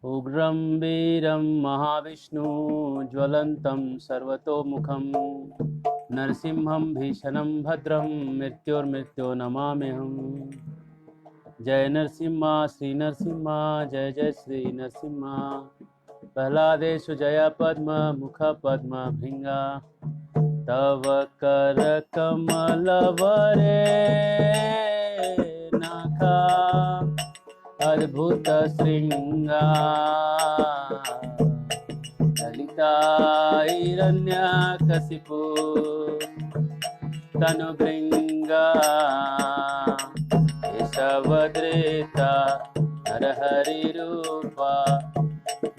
उग्रं वीरं महाविष्णु ज्वलन्तं सर्वतोमुखं नरसिंहं भीषणं भद्रं मृत्योर्मृत्यो नमाम्यहम्। जय नरसिम्हा श्री नरसिम्हा जय जय श्री नरसिम्हा। प्रह्लादेशु जय पद्म मुख पद्म भृंगा तव कर कमलवरे नखा अद्भुत श्रृंगा ललिता हिरण्यकशिपु तनुभृंगा केशवदृता नरहरि रूपा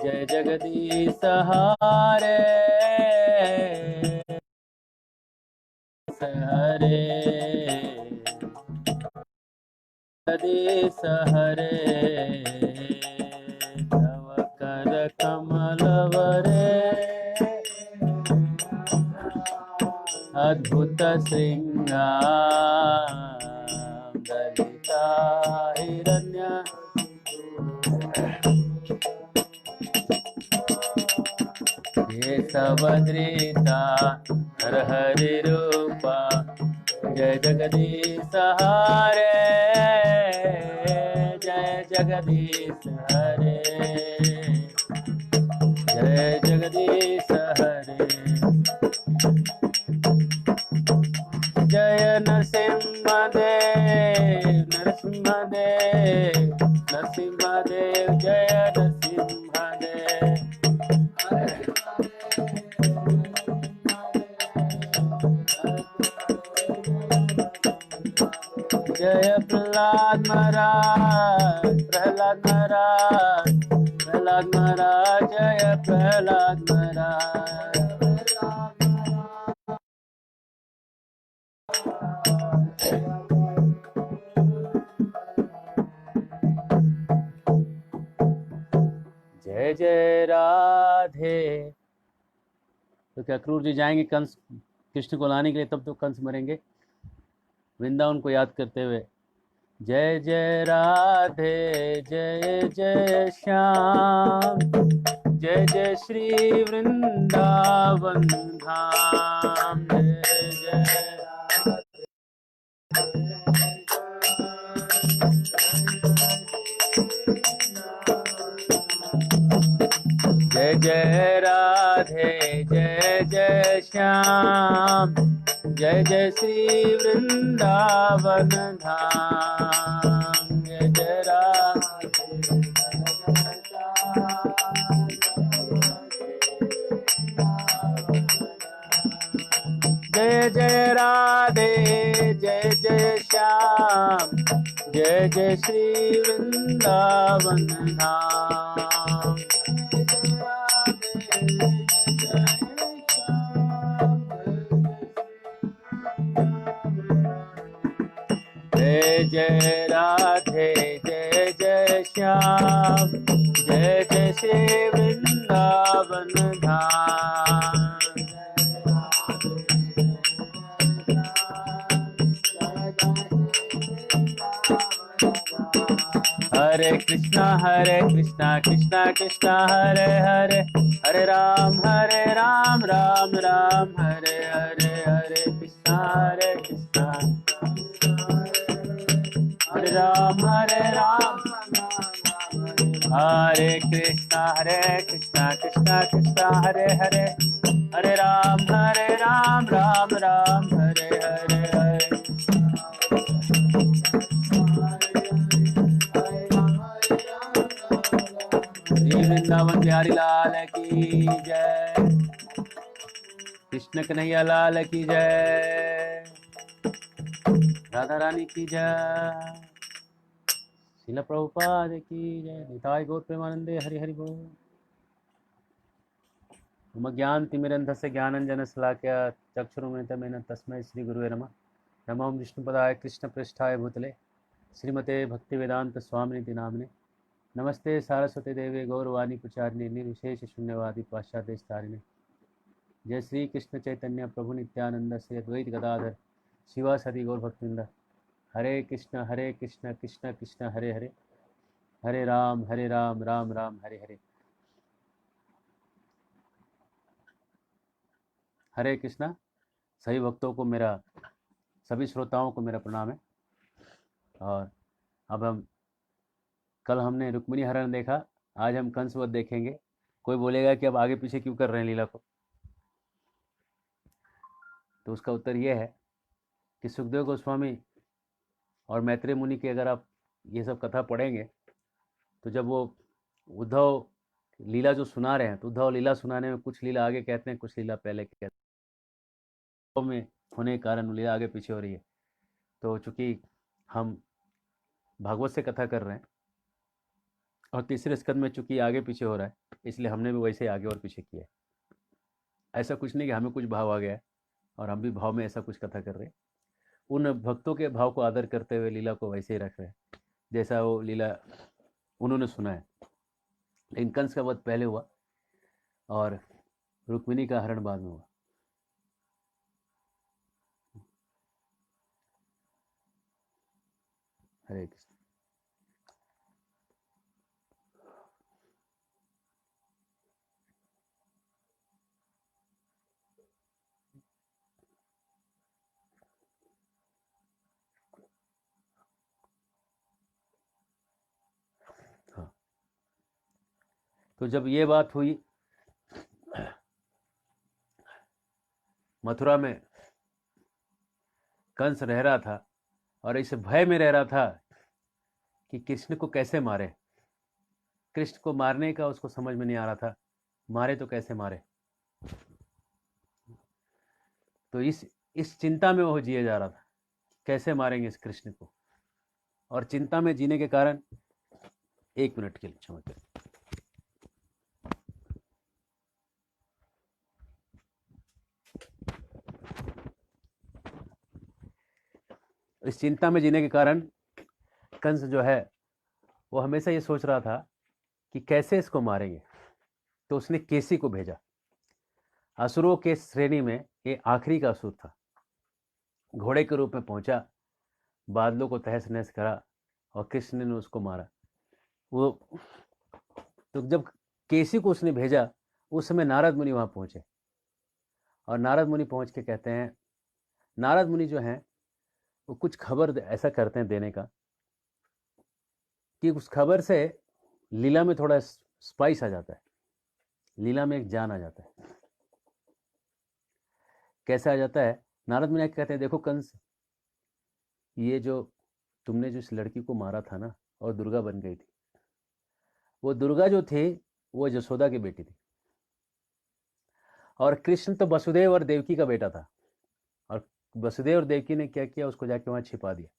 जय जगदीश हरे हरे जगदीश हरे तव कर कमलवरे अद्भुत श्रृंगार ललिता हिरण्य केशवदृता नरहरि रूपा जय जगदीश हरे जय जगदीश हरे जय जगदीश हरे। जय नरसिंहदेव नरसिंहदेव नरसिंहदेव जय नरसिंहदेव। जय प्रहलाद महाराज प्रहलाद महाराज प्रहलाद महाराज जय प्रहलाद महाराज। जय जय राधे। तो क्या क्रूर जी जाएंगे कंस कृष्ण को लाने के लिए, तब तो कंस मरेंगे वृंदावन को याद करते हुए। जय जय राधे जय जय श्याम जय जय श्री वृंदावन धाम जय जय जय राधे जय जय श्याम जय जय श्री वृंदावन धाम जय जय राधे जय जय राधे जय जय श्याम जय जय श्री वृंदावन धाम जय जय राधे जय जय श्याम जय जय श्री वृंदावन धाम। हरे कृष्णा कृष्णा कृष्णा हरे हरे हरे राम राम राम हरे हरे हरे कृष्णा हरे राम हरे कृष्णा कृष्णा कृष्णा हरे हरे हरे राम राम राम हरे हरे हरे। वृंदावन बिहारी लाल की जय, कृष्ण कन्हैया लाल की जय, राधा रानी की जय, श्रील प्रभुपाद की जय, निताय गौर प्रेमानंदे हरि हरि बोल। मम ज्ञानतिमिरन्धस्य ज्ञानञ्जनशलाकया चक्षुरुन्मिलितं तस्मै श्री गुरुवे नमः। नमो विष्णुपदाय कृष्णपृष्ठाय भूतले श्रीमते भक्तिवेदांत स्वामिनिति नामिने। नमस्ते सारस्वती देवे गौरवाणी प्रचारिणे निर्विशेष शून्यवादी पाश्चात्यस्तारिणे। जय श्री कृष्ण चैतन्य प्रभु नित्यानंद श्री अद्वैत गदाधर शिवासदि गौर भक्तवृंद। हरे कृष्ण कृष्ण कृष्ण हरे हरे हरे राम राम राम हरे हरे। हरे कृष्णा। सभी भक्तों को मेरा, सभी श्रोताओं को मेरा प्रणाम है। और अब हम, कल हमने रुक्मिणी हरण देखा, आज हम कंसवध देखेंगे। कोई बोलेगा कि अब आगे पीछे क्यों कर रहे हैं लीला को, तो उसका उत्तर यह है कि सुखदेव गोस्वामी और मैत्रेय मुनि की अगर आप ये सब कथा पढ़ेंगे, तो जब वो उद्धव लीला जो सुना रहे हैं, तो उद्धव लीला सुनाने में कुछ लीला आगे कहते हैं, कुछ लीला पहले कहते हैं, में होने के कारण लीला आगे पीछे हो रही है। तो चूंकि हम भागवत से कथा कर रहे हैं और तीसरे स्कंद में चूंकि आगे पीछे हो रहा है, इसलिए हमने भी वैसे ही आगे और पीछे किया है। ऐसा कुछ नहीं कि हमें कुछ भाव आ गया है और हम भी भाव में ऐसा कुछ कथा कर रहे हैं। उन भक्तों के भाव को आदर करते हुए लीला को वैसे ही रख रहे हैं जैसा वो लीला उन्होंने सुना है। लेकिन कंस का वध पहले हुआ और रुक्मिणी का हरण बाद में हुआ। हरे कृष्ण। हाँ, तो जब ये बात हुई मथुरा में, कंस रह रहा था और इस भय में रह रहा था कि कृष्ण को कैसे मारे। कृष्ण को मारने का उसको समझ में नहीं आ रहा था, मारे तो कैसे मारे। तो इस चिंता में वो जिए जा रहा था, कैसे मारेंगे इस कृष्ण को। और चिंता में जीने के कारण, एक मिनट के लिए क्षमा करें, इस चिंता में जीने के कारण कंस जो है वो हमेशा ये सोच रहा था कि कैसे इसको मारेंगे। तो उसने केसी को भेजा। असुरों के श्रेणी में ये आखिरी का असुर था। घोड़े के रूप में पहुंचा, बादलों को तहस नहस करा और कृष्ण ने उसको मारा। वो तो जब केसी को उसने भेजा, उस समय नारद मुनि वहां पहुंचे और नारद मुनि पहुंच के कहते हैं, नारद मुनि जो हैं वो कुछ खबर ऐसा करते हैं देने का कि उस खबर से लीला में थोड़ा स्पाइस आ जाता है, लीला में एक जान आ जाता है। कैसे आ जाता है? नारद मुनि कहते हैं, देखो कंस, ये जो तुमने जो इस लड़की को मारा था ना और दुर्गा बन गई थी, वो दुर्गा जो थी वो यशोदा की बेटी थी और कृष्ण तो वसुदेव और देवकी का बेटा था। और वसुदेव और देवकी ने क्या किया, उसको जाके वहां छिपा दिया।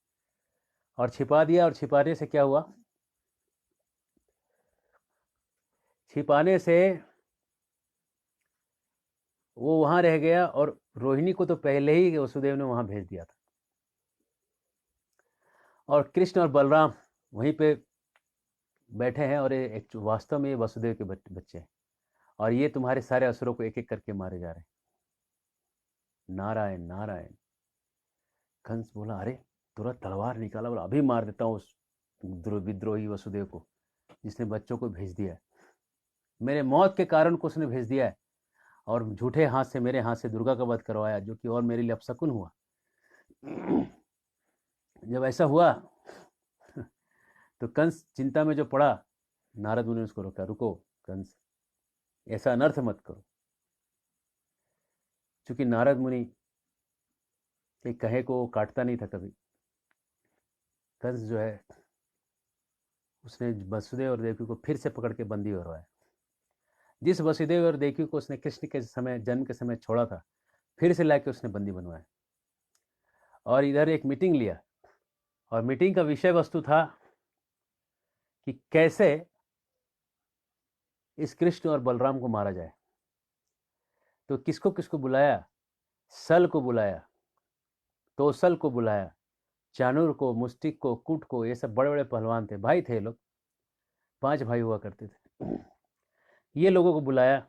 और छिपा दिया, और छिपाने से क्या हुआ, छिपाने से वो वहां रह गया और रोहिणी को तो पहले ही वसुदेव ने वहां भेज दिया था। और कृष्ण और बलराम वहीं पे बैठे हैं और एक वास्तव में ये वसुदेव के बच्चे हैं और ये तुम्हारे सारे असुरों को एक एक करके मारे जा रहे हैं। नारायण नारायण। कंस बोला, अरे तुरंत तलवार निकाला, बोला अभी मार देता हूँ उस विद्रोही वसुदेव को जिसने बच्चों को भेज दिया है, मेरे मौत के कारण को उसने भेज दिया है और झूठे हाथ से, मेरे हाथ से दुर्गा का वध करवाया, जो कि और मेरे लिए अपशकुन हुआ। जब ऐसा हुआ तो कंस चिंता में जो पड़ा, नारद मुनि ने उसको रोका, रुको कंस, ऐसा अनर्थ मत करो। क्योंकि नारद मुनि के कहे को काटता नहीं था कभी। कंस जो है उसने वसुदेव और देवकी को फिर से पकड़ के बंदी करवाया। जिस वसुदेव और देवकी को उसने कृष्ण के समय, जन्म के समय छोड़ा था, फिर से लाके उसने बंदी बनवाया और इधर एक मीटिंग लिया। और मीटिंग का विषय वस्तु था कि कैसे इस कृष्ण और बलराम को मारा जाए। तो किसको किसको बुलाया? सल को बुलाया, तोसल को बुलाया, चाणूर को, मुस्टिक को, कुट को, ये सब बड़े बड़े पहलवान थे, भाई थे लोग, 5 भाई हुआ करते थे। ये लोगों को बुलाया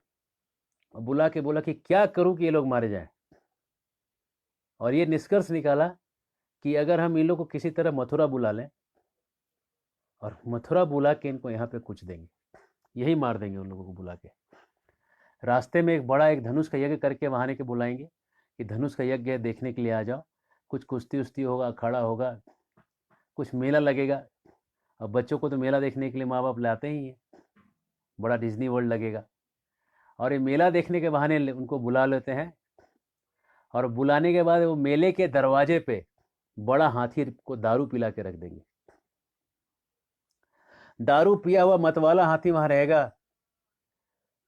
और बुला के बोला कि क्या करूं कि ये लोग मारे जाएं। और ये निष्कर्ष निकाला कि अगर हम इन लोग को किसी तरह मथुरा बुला लें और मथुरा बुला के इनको यहाँ पे कुछ देंगे, यही मार देंगे उन लोगों को बुला के। रास्ते में एक बड़ा एक धनुष का यज्ञ करके वहाँ आने के बुलाएंगे कि धनुष का यज्ञ है, देखने के लिए आ जाओ। कुछ कुश्ती उश्ती होगा, अखाड़ा होगा, कुछ मेला लगेगा। अब बच्चों को तो मेला देखने के लिए माँ बाप लाते ही हैं, बड़ा डिज्नी वर्ल्ड लगेगा। और ये मेला देखने के बहाने उनको बुला लेते हैं, और बुलाने के बाद वो मेले के दरवाजे पे बड़ा हाथी को दारू पिला के रख देंगे। दारू पिया हुआ मतवाला हाथी वहां रहेगा,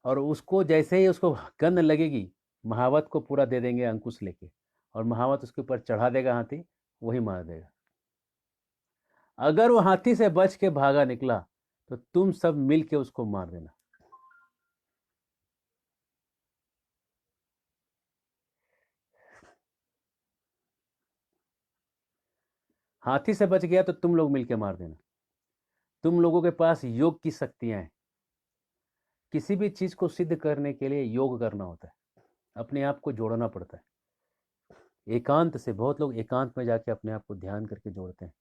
और उसको जैसे ही उसको गंध लगेगी, महावत को पूरा दे देंगे अंकुश लेके, और महावत उसके ऊपर चढ़ा देगा, हाथी वही मार देगा। अगर वो हाथी से बच के भागा निकला तो तुम सब मिल के उसको मार देना। हाथी से बच गया तो तुम लोग मिलके मार देना। तुम लोगों के पास योग की शक्तियां हैं। किसी भी चीज को सिद्ध करने के लिए योग करना होता है, अपने आप को जोड़ना पड़ता है एकांत से। बहुत लोग एकांत में जाके अपने आप को ध्यान करके जोड़ते हैं,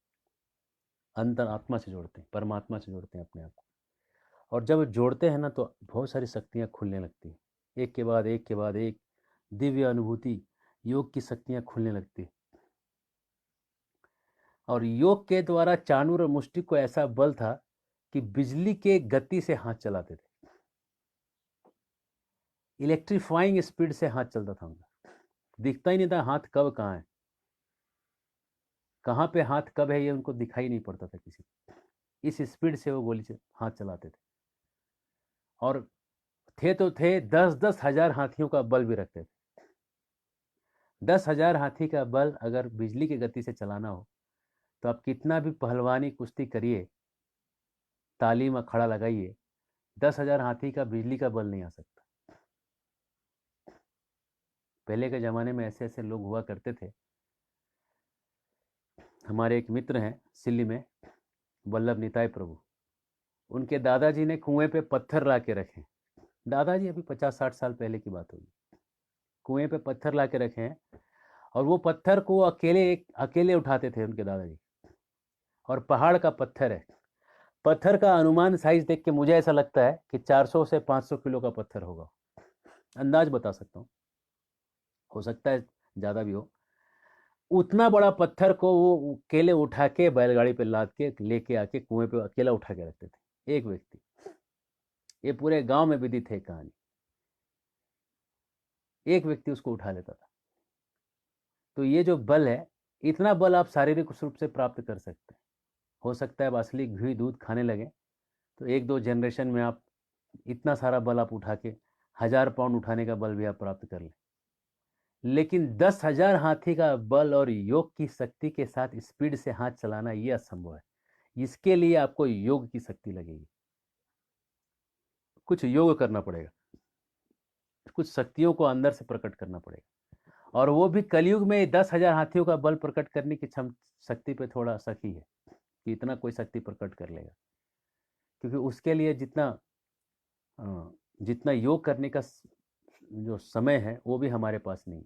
अंतर आत्मा से जोड़ते हैं, परमात्मा से जोड़ते हैं अपने आप को। और जब जोड़ते हैं ना तो बहुत सारी शक्तियां खुलने लगती हैं, एक के बाद एक के बाद एक दिव्य अनुभूति, योग की शक्तियां खुलने लगती है। और योग के द्वारा चाणूर और मुष्टिक को ऐसा बल था कि बिजली के गति से हाथ चलाते थे, इलेक्ट्रीफाइंग स्पीड से हाथ चलता था उनका। दिखता ही नहीं था हाथ कब कहाँ है, कहाँ पे हाथ कब है ये उनको दिखाई नहीं पड़ता था किसी को। इस स्पीड से वो गोली से हाथ चलाते थे। और थे तो थे 10,000 हाथियों का बल भी रखते थे। 10,000 हाथी का बल अगर बिजली की गति से चलाना हो तो आप कितना भी पहलवानी कुश्ती करिए, तालीम अखाड़ा लगाइए, 10,000 हाथी का बिजली का बल नहीं आ सकता। पहले के ज़माने में ऐसे ऐसे लोग हुआ करते थे। हमारे एक मित्र हैं सिल्ली में, वल्लभ निताय प्रभु, उनके दादाजी ने कुएं पे पत्थर ला के रखे। दादाजी अभी 50-60 साल पहले की बात होगी। कुएं पे पत्थर ला के रखे हैं, और वो पत्थर को अकेले उठाते थे उनके दादाजी। और पहाड़ का पत्थर है, पत्थर का अनुमान साइज देख के मुझे ऐसा लगता है कि 400 से 500 किलो का पत्थर होगा, अंदाज बता सकता हूँ, हो सकता है ज़्यादा भी हो। उतना बड़ा पत्थर को वो अकेले उठा के बैलगाड़ी पे लाद के लेके आके कुएं पे अकेला उठा के रखते थे, एक व्यक्ति। ये पूरे गांव में विदित है कहानी, एक व्यक्ति उसको उठा लेता था। तो ये जो बल है, इतना बल आप शारीरिक रूप से प्राप्त कर सकते हैं। हो सकता है आप असली घी दूध खाने लगे तो 1-2 जनरेशन में आप इतना सारा बल आप उठा के 1000 पाउंड उठाने का बल भी आप प्राप्त कर लें। लेकिन 10,000 हाथी का बल और योग की शक्ति के साथ स्पीड से हाथ चलाना यह असंभव है। इसके लिए आपको योग की शक्ति लगेगी, कुछ योग करना पड़ेगा, कुछ शक्तियों को अंदर से प्रकट करना पड़ेगा। और वो भी कलयुग में 10,000 हाथियों का बल प्रकट करने की शक्ति पे थोड़ा शक ही है कि इतना कोई शक्ति प्रकट कर लेगा, क्योंकि उसके लिए जितना योग करने का जो समय है वो भी हमारे पास नहीं।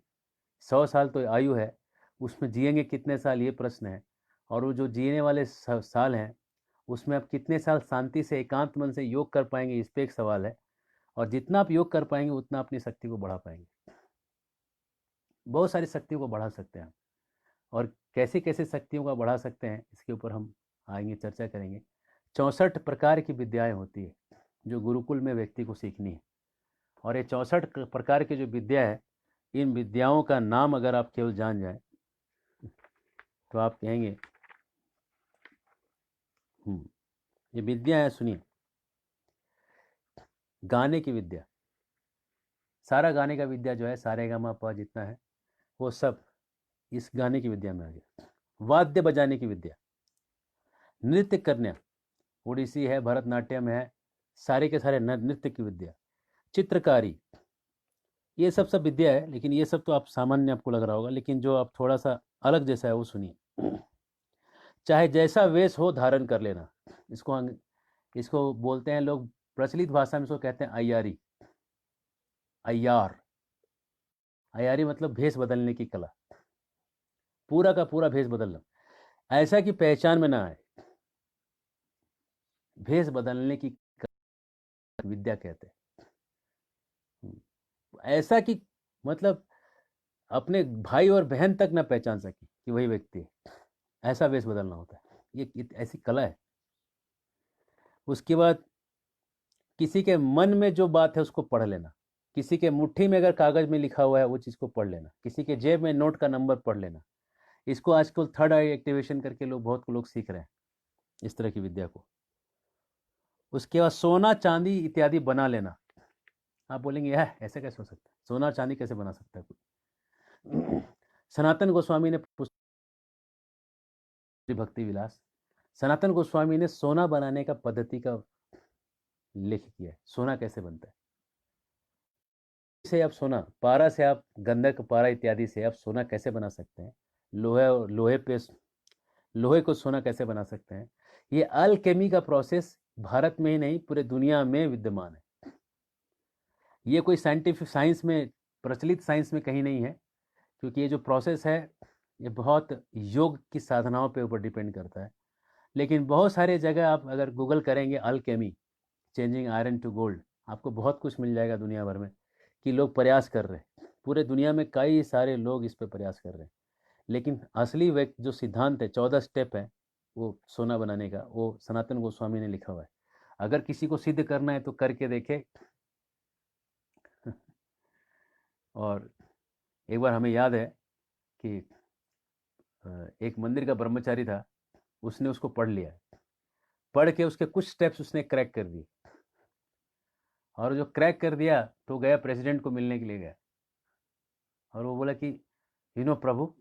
100 साल तो आयु है, उसमें जिएंगे कितने साल ये प्रश्न है। और वो जो जीने वाले साल हैं उसमें आप कितने साल शांति से एकांत मन से योग कर पाएंगे, इस पे एक सवाल है। और जितना आप योग कर पाएंगे उतना अपनी शक्ति को बढ़ा पाएंगे। बहुत सारी शक्तियों को बढ़ा सकते हैं, और कैसे कैसे शक्तियों का बढ़ा सकते हैं इसके ऊपर हम आएंगे, चर्चा करेंगे। 64 प्रकार की विद्याएं होती है जो गुरुकुल में व्यक्ति को सीखनी है। और ये 64 प्रकार की जो विद्या है, इन विद्याओं का नाम अगर आप केवल जान जाएं तो आप कहेंगे ये विद्या है। सुनिए, गाने की विद्या, सारा गाने का विद्या जो है, सारे गा मा पा जितना है वो सब इस गाने की विद्या में आ गया। वाद्य बजाने की विद्या, नृत्य करना, ओडिसी है, भरतनाट्यम है, सारे के सारे नृत्य की विद्या, चित्रकारी, ये सब सब विद्या है। लेकिन ये सब तो आप सामान्य आपको लग रहा होगा, लेकिन जो आप थोड़ा सा अलग जैसा है वो सुनिए। चाहे जैसा वेश हो धारण कर लेना, इसको बोलते हैं लोग, प्रचलित भाषा में इसको कहते हैं अय्यारी। अय्यार, अय्यारी मतलब भेष बदलने की कला, पूरा का पूरा भेष बदलना, ऐसा कि पहचान में ना आए। भेष बदलने की विद्या कहते हैं। ऐसा कि मतलब अपने भाई और बहन तक ना पहचान सके कि वही व्यक्ति है, ऐसा वेश बदलना होता है। ये ऐसी कला है। उसके बाद किसी के मन में जो बात है उसको पढ़ लेना, किसी के मुट्ठी में अगर कागज में लिखा हुआ है वो चीज़ को पढ़ लेना, किसी के जेब में नोट का नंबर पढ़ लेना। इसको आजकल थर्ड आई एक्टिवेशन करके बहुत लोग सीख रहे हैं इस तरह की विद्या को। उसके बाद सोना चांदी इत्यादि बना लेना। आप बोलेंगे यह ऐसे कैसे हो सकता है, सोना चांदी कैसे बना सकता है कोई? सनातन गोस्वामी ने भक्ति विलास, सनातन गोस्वामी ने सोना बनाने का पद्धति का लेख किया है। सोना कैसे बनता है, से आप सोना पारा से, आप गंधक पारा इत्यादि से आप सोना कैसे बना सकते हैं, लोहे पे लोहे को सोना कैसे बना सकते हैं। ये अल्केमी का प्रोसेस भारत में ही नहीं पूरे दुनिया में विद्यमान है। ये कोई साइंटिफिक साइंस में, प्रचलित साइंस में कहीं नहीं है, क्योंकि ये जो प्रोसेस है ये बहुत योग की साधनाओं पे ऊपर डिपेंड करता है। लेकिन बहुत सारे जगह आप अगर गूगल करेंगे alchemy changing iron to gold, आपको बहुत कुछ मिल जाएगा दुनिया भर में कि लोग प्रयास कर रहे हैं। पूरे दुनिया में कई सारे लोग इस पे प्रयास कर रहे हैं। लेकिन असली व्यक्ति जो सिद्धांत है, 14 स्टेप है वो सोना बनाने का, वो सनातन गोस्वामी ने लिखा हुआ है। अगर किसी को सिद्ध करना है तो करके देखे। और एक बार हमें याद है कि एक मंदिर का ब्रह्मचारी था, उसने उसको पढ़ लिया, पढ़ के उसके कुछ स्टेप्स उसने क्रैक कर दिए, और जो क्रैक कर दिया तो गया प्रेसिडेंट को मिलने के लिए गया, और वो बोला कि प्रभु,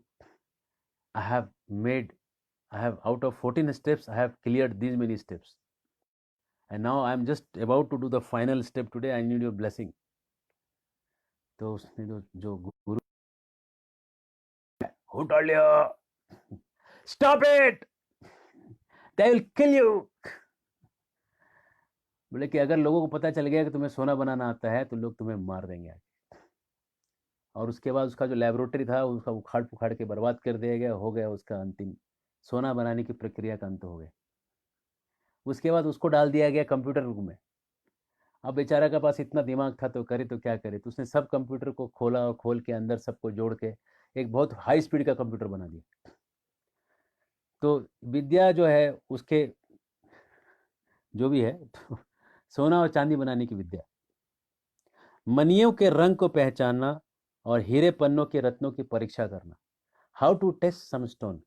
I have made, I have out of 14 steps, I have cleared these many steps. And now I am just about to do the final step today. I need your blessing. तो उसने जो गुरु उठा लिया, Stop it! They will kill you. बोले कि अगर लोगों को पता चल गया कि तुम्हें सोना बनाना आता है तो लोग तुम्हें मार देंगे आगे। और उसके बाद उसका जो लेबोरेटरी था उसका उखाड़ पुखाड़ के बर्बाद कर दिया गया, हो गया उसका अंतिम सोना बनाने की प्रक्रिया का अंत हो गया। उसके बाद उसको डाल दिया गया कंप्यूटर रूम में। अब बेचारा के पास इतना दिमाग था तो करे तो क्या करे, तो उसने सब कंप्यूटर को खोला और खोल के अंदर सबको जोड़ के एक बहुत हाई स्पीड का कंप्यूटर बना दिया। तो विद्या जो है उसके जो भी है तो सोना और चांदी बनाने की विद्या, मनियों के रंग को पहचानना और हीरे पन्नों के रत्नों की परीक्षा करना, how to test some stone,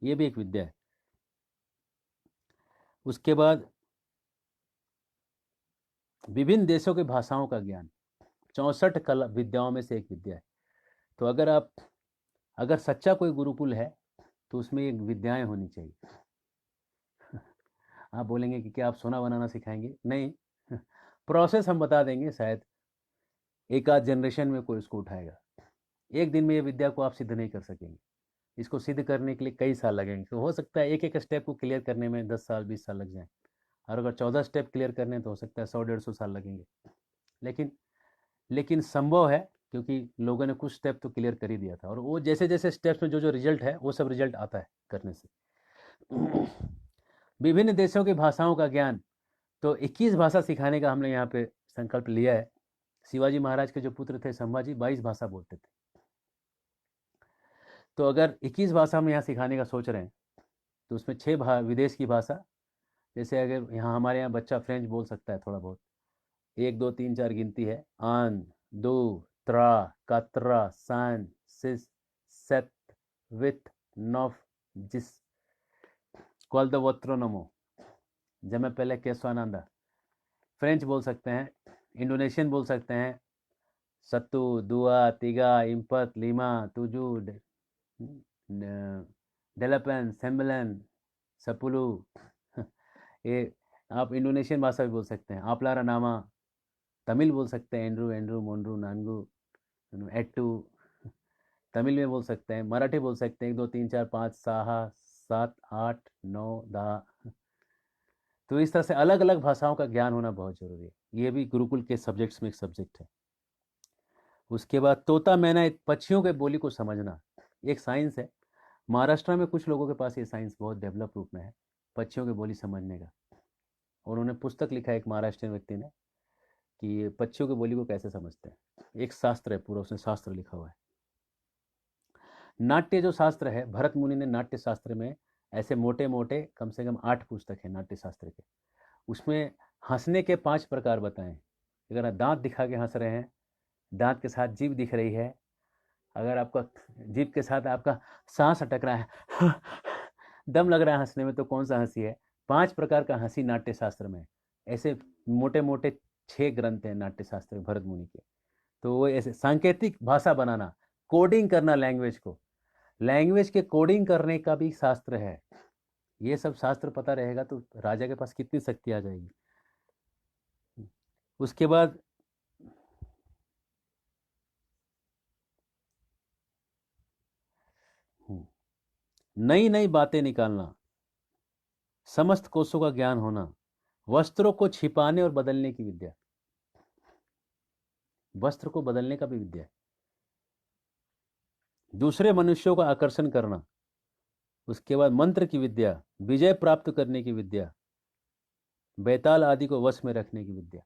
ये भी एक विद्या है। उसके बाद विभिन्न देशों की भाषाओं का ज्ञान, 64 कला विद्याओं में से एक विद्या है। तो अगर सच्चा कोई गुरुकुल है तो उसमें एक विद्याएं होनी चाहिए। आप बोलेंगे कि क्या आप सोना बनाना सिखाएंगे? नहीं, प्रोसेस हम बता देंगे, शायद एक आध जनरेशन में कोई उसको उठाएगा। एक दिन में ये विद्या को आप सिद्ध नहीं कर सकेंगे, इसको सिद्ध करने के लिए कई साल लगेंगे। तो हो सकता है एक एक स्टेप को क्लियर करने में 10 साल 20 साल लग जाए, और अगर 14 स्टेप क्लियर करने तो हो सकता है 100-150 साल लगेंगे। लेकिन लेकिन संभव है, क्योंकि लोगों ने कुछ स्टेप तो क्लियर कर ही दिया था, और वो जैसे जैसे स्टेप्स में जो जो रिजल्ट है वो सब रिजल्ट आता है करने से। विभिन्न देशों की भाषाओं का ज्ञान, तो 21 भाषा सिखाने का हमने यहाँ पे संकल्प लिया है। शिवाजी महाराज के जो पुत्र थे संभाजी, 22 भाषा बोलते थे। तो अगर 21 भाषा हम यहाँ सिखाने का सोच रहे हैं तो उसमें 6 विदेश की भाषा, जैसे अगर यहाँ हमारे यहाँ बच्चा फ्रेंच बोल सकता है थोड़ा बहुत, 1 2 3 4 गिनती है, आन दो त्रा कात्रा सान सिस सेत विथ नॉफ जिस कॉल द वोत्रोनमो जमे पहले केसवानंदा। फ्रेंच बोल सकते हैं, इंडोनेशियन बोल सकते हैं, सत्तू दुआ तिगा इम्पत लीमा तुजू डेलापेन सेम्बलन सपुलू। ये आप इंडोनेशियन भाषा भी बोल सकते हैं। आपलारा नामा, तमिल बोल सकते हैं, एंड्रू एंड्रू मोन्ड्रू नानगू एट्टू, तमिल में बोल सकते हैं। मराठी बोल सकते हैं, 1 2 3 4 5 6 7 8 9 10। तो इस तरह से अलग अलग भाषाओं का ज्ञान होना बहुत जरूरी है। ये भी गुरुकुल के सब्जेक्ट्स में एक सब्जेक्ट है। उसके बाद तोता मैना पक्षियों के बोली को समझना एक साइंस है। महाराष्ट्र में कुछ लोगों के पास ये साइंस बहुत डेवलप रूप में है, पक्षियों की बोली समझने का। उन्होंने पुस्तक लिखा है एक महाराष्ट्रीयन व्यक्ति ने कि पक्षियों की बोली को कैसे समझते हैं। एक शास्त्र है पूरा, उसने शास्त्र लिखा हुआ है। नाट्य जो शास्त्र है, भरत मुनि ने नाट्य शास्त्र में ऐसे मोटे मोटे कम से कम 8 पुस्तक है नाट्य शास्त्र के। उसमें हंसने के 5 प्रकार बताएं। अगर आप दांत दिखा के हंस रहे हैं, दांत के साथ जीभ दिख रही है, अगर आपका जीभ के साथ आपका सांस अटक रहा है दम लग रहा है हंसने में, तो कौन सा हंसी है? 5 प्रकार का हंसी नाट्य शास्त्र में। ऐसे मोटे मोटे 6 ग्रंथ हैं नाट्य शास्त्र भरत मुनि के। तो वो ऐसे सांकेतिक भाषा बनाना, कोडिंग करना, लैंग्वेज के कोडिंग करने का भी शास्त्र है। ये सब शास्त्र पता रहेगा तो राजा के पास कितनी शक्ति आ जाएगी। उसके बाद नई नई बातें निकालना, समस्त कोशों का ज्ञान होना, वस्त्रों को छिपाने और बदलने की विद्या, वस्त्र को बदलने का भी विद्या है। दूसरे मनुष्यों का आकर्षण करना, उसके बाद मंत्र की विद्या, विजय प्राप्त करने की विद्या, बैताल आदि को वश में रखने की विद्या।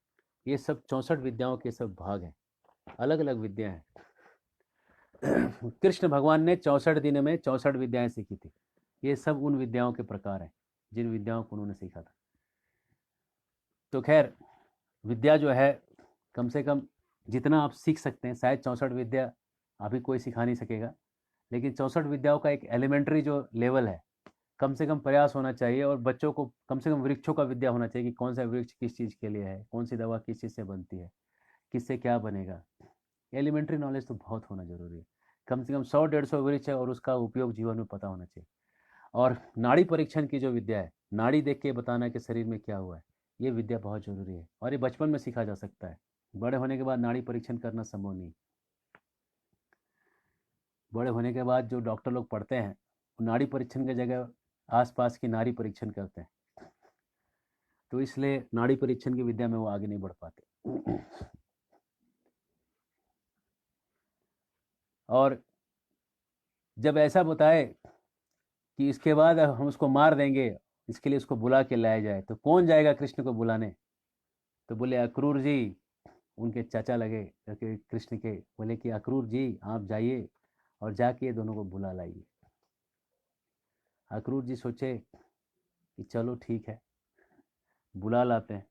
ये सब 64 विद्याओं के सब भाग हैं, अलग अलग विद्या हैं। कृष्ण भगवान ने 64 दिन में 64 विद्याएं सीखी थी। ये सब उन विद्याओं के प्रकार हैं जिन विद्याओं को उन्होंने सीखा था। तो खैर, विद्या जो है कम से कम जितना आप सीख सकते हैं, शायद 64 विद्या अभी कोई सिखा नहीं सकेगा, लेकिन 64 विद्याओं का एक एलिमेंट्री जो लेवल है, कम से कम प्रयास होना चाहिए। और बच्चों को कम से कम वृक्षों का विद्या होना चाहिए कि कौन सा वृक्ष किस चीज़ के लिए है, कौन सी दवा किस चीज़ से बनती है, किससे क्या बनेगा। एलिमेंट्री नॉलेज तो बहुत होना जरूरी है। कम से कम 100-150 वृक्ष है और उसका उपयोग जीवन में पता होना चाहिए। और नाड़ी परीक्षण की जो विद्या है, नाड़ी देख के बताना कि शरीर में क्या हुआ है, ये विद्या बहुत जरूरी है। और ये बचपन में सीखा जा सकता है, बड़े होने के बाद नाड़ी परीक्षण करना संभव नहीं। बड़े होने के बाद जो डॉक्टर लोग पढ़ते हैं, वो नाड़ी परीक्षण की जगह आसपास की नाड़ी परीक्षण करते हैं, तो इसलिए नाड़ी परीक्षण की विद्या में वो आगे नहीं बढ़ पाते। और जब ऐसा बताए कि इसके बाद हम उसको मार देंगे, इसके लिए उसको बुला के लाया जाए, तो कौन जाएगा कृष्ण को बुलाने? तो बोले अक्रूर जी, उनके चाचा लगे कृष्ण के, बोले कि अक्रूर जी आप जाइए और जाके ये दोनों को बुला लाइए। अक्रूर जी सोचे कि चलो ठीक है, बुला लाते हैं।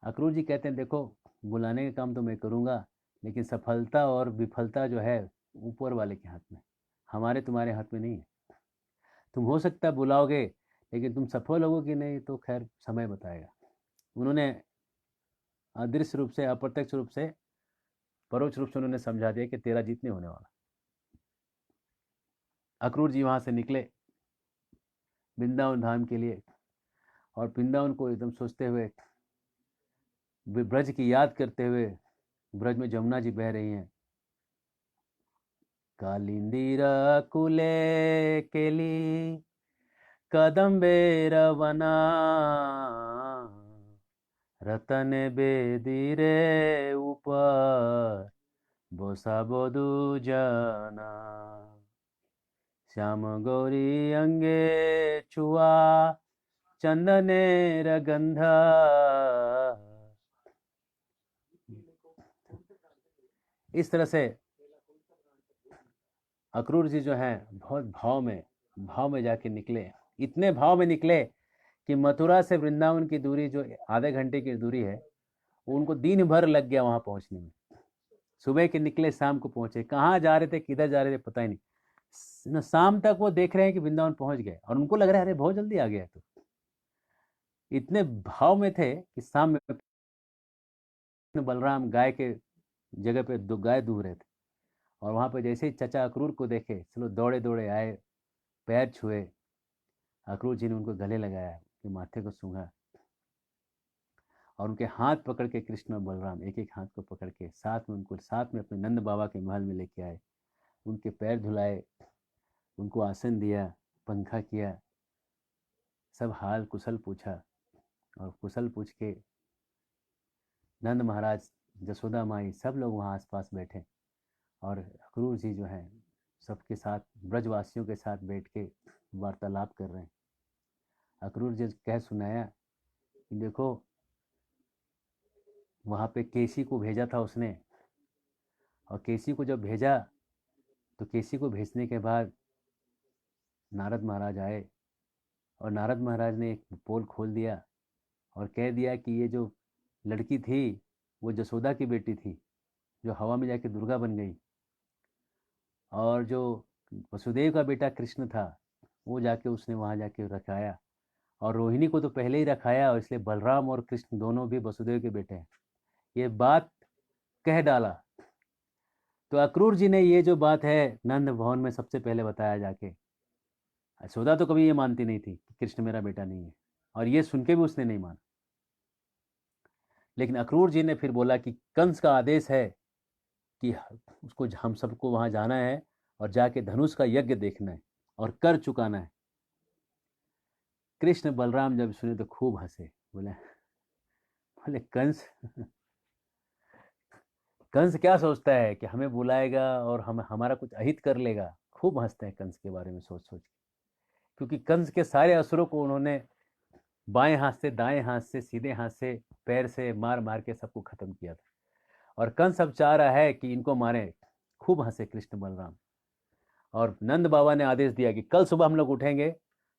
अक्रूर जी कहते हैं देखो, बुलाने का काम तो मैं करूँगा, लेकिन सफलता और विफलता जो है ऊपर वाले के हाथ में, हमारे तुम्हारे हाथ में नहीं है। तुम हो सकता है बुलाओगे, लेकिन तुम सफल होगे कि नहीं तो खैर समय बताएगा। उन्होंने अदृश्य रूप से, अप्रत्यक्ष रूप से, परोक्ष रूप से उन्होंने समझा दिया कि तेरा जीत नहीं होने वाला। अक्रूर जी वहां से निकले वृंदावन धाम के लिए, और वृंदावन को एकदम सोचते हुए, ब्रज की याद करते हुए, ब्रज में जमुना जी बह रही हैं। कालिंदीरा कुले केली कदम्बेर वना, रतन बेदीरे ऊपर बोसा बोधु जना, श्याम गौरी अंगे छुआ चंदनेर गंधा। इस तरह से अक्रूर जी जो हैं बहुत भाव में जाके निकले। इतने भाव में निकले कि मथुरा से वृंदावन की दूरी जो आधे घंटे की दूरी है, उनको दिन भर लग गया वहां पहुंचने में। सुबह के निकले, शाम को पहुंचे। कहाँ जा रहे थे, किधर जा रहे थे, पता ही नहीं। शाम तक वो देख रहे हैं कि वृंदावन पहुंच गए, और उनको लग रहा है अरे बहुत जल्दी आ गया। तो इतने भाव में थे कि शाम में बलराम गाय के जगह पे गाय दूह रहे थे, और वहां पे जैसे ही चचा अक्रूर को देखे, चलो दौड़े दौड़े आए, पैर छुए। अक्रूर जी ने उनको गले लगाया, कि माथे को सूंघा, और उनके हाथ पकड़ के कृष्ण और बलराम एक एक हाथ को पकड़ के साथ में अपने नंद बाबा के महल में लेके आए। उनके पैर धुलाए, उनको आसन दिया, पंखा किया, सब हाल कुशल पूछा। और कुशल पूछ के नंद महाराज, जसोदा माई, सब लोग वहाँ आसपास बैठे, और अक्रूर जी जो हैं सबके साथ, ब्रजवासियों के साथ बैठ के वार्तालाप कर रहे हैं। अक्रूर जी कह सुनाया कि देखो वहाँ पे केसी को भेजा था उसने, और केसी को जब भेजा तो केसी को भेजने के बाद नारद महाराज आए, और नारद महाराज ने एक पोल खोल दिया और कह दिया कि ये जो लड़की थी वो जसोदा की बेटी थी, जो हवा में जाके दुर्गा बन गई, और जो वसुदेव का बेटा कृष्ण था वो जाके उसने वहाँ जाके रखाया, और रोहिणी को तो पहले ही रखाया, और इसलिए बलराम और कृष्ण दोनों भी वसुदेव के बेटे हैं। ये बात कह डाला। तो अक्रूर जी ने ये जो बात है नंद भवन में सबसे पहले बताया जाके। यशोदा तो कभी ये मानती नहीं थी कि कृष्ण मेरा बेटा नहीं है, और ये सुन के भी उसने नहीं माना। लेकिन अक्रूर जी ने फिर बोला कि कंस का आदेश है कि उसको, हम सबको वहां जाना है और जाके धनुष का यज्ञ देखना है और कर चुकाना है। कृष्ण बलराम जब सुने तो खूब हंसे, बोले बोले कंस कंस क्या सोचता है कि हमें बुलाएगा और हम हमारा कुछ अहित कर लेगा। खूब हंसते हैं कंस के बारे में सोच सोच के, क्योंकि कंस के सारे असुरों को उन्होंने बाएं हाथ से, दाएं हाथ से, सीधे हाथ से, पैर से मार मार के सबको खत्म किया था, और कंस अब चाह रहा है कि इनको मारे। खूब हंसे कृष्ण बलराम। और नंद बाबा ने आदेश दिया कि कल सुबह हम लोग उठेंगे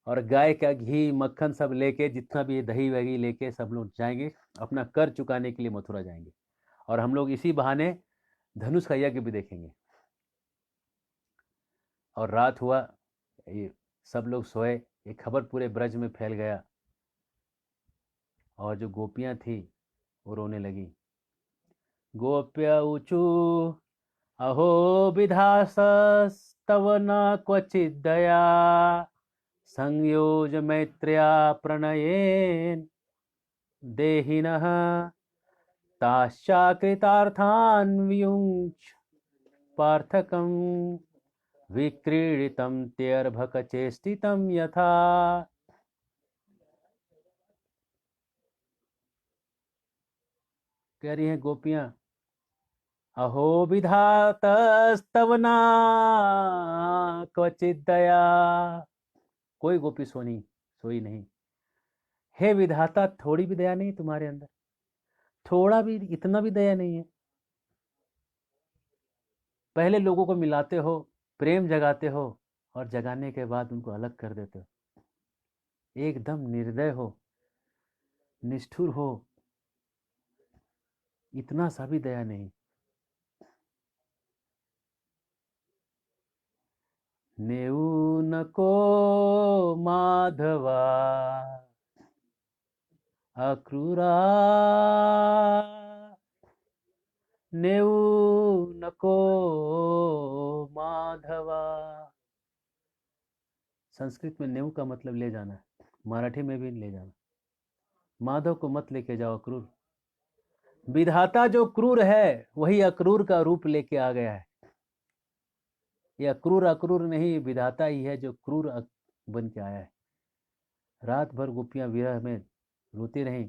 और गाय का घी मक्खन सब लेके, जितना भी दही वही लेके सब लोग जाएंगे, अपना कर चुकाने के लिए मथुरा जाएंगे, और हम लोग इसी बहाने धनुष का यज्ञ भी देखेंगे। और रात हुआ, ये सब लोग सोए, ये खबर पूरे ब्रज में फैल गया, और जो गोपियां थी वो रोने लगी। गोप्य ऊचू अहो विधासस्तव न क्वचित् दया, संयोज मैत्र्या प्रणयेन देहिनः, ताश्चाकृतार्थान् वियुञ्च पार्थकं, विक्रीडितं त्यर्भकचेष्टितं यथा। कह रही हैं गोपियां, अहो विधातस्तव न क्वचित् दया। कोई गोपी सोई नहीं। हे विधाता, थोड़ी भी दया नहीं तुम्हारे अंदर, थोड़ा भी, इतना भी दया नहीं है। पहले लोगों को मिलाते हो, प्रेम जगाते हो, और जगाने के बाद उनको अलग कर देते हो। एकदम निर्दय हो, निष्ठुर हो, इतना सा भी दया नहीं। नेऊ नको माधवा अक्रूरा, नेऊ नको माधवा। संस्कृत में नेऊ का मतलब ले जाना है, मराठी में भी ले जाना। माधव को मत लेके जाओ अक्रूर। विधाता जो क्रूर है वही अक्रूर का रूप लेके आ गया है। ये अक्रूर अक्रूर नहीं, विधाता ही है जो क्रूर बन के आया है। रात भर गोपियां विरह में रोती रहीं।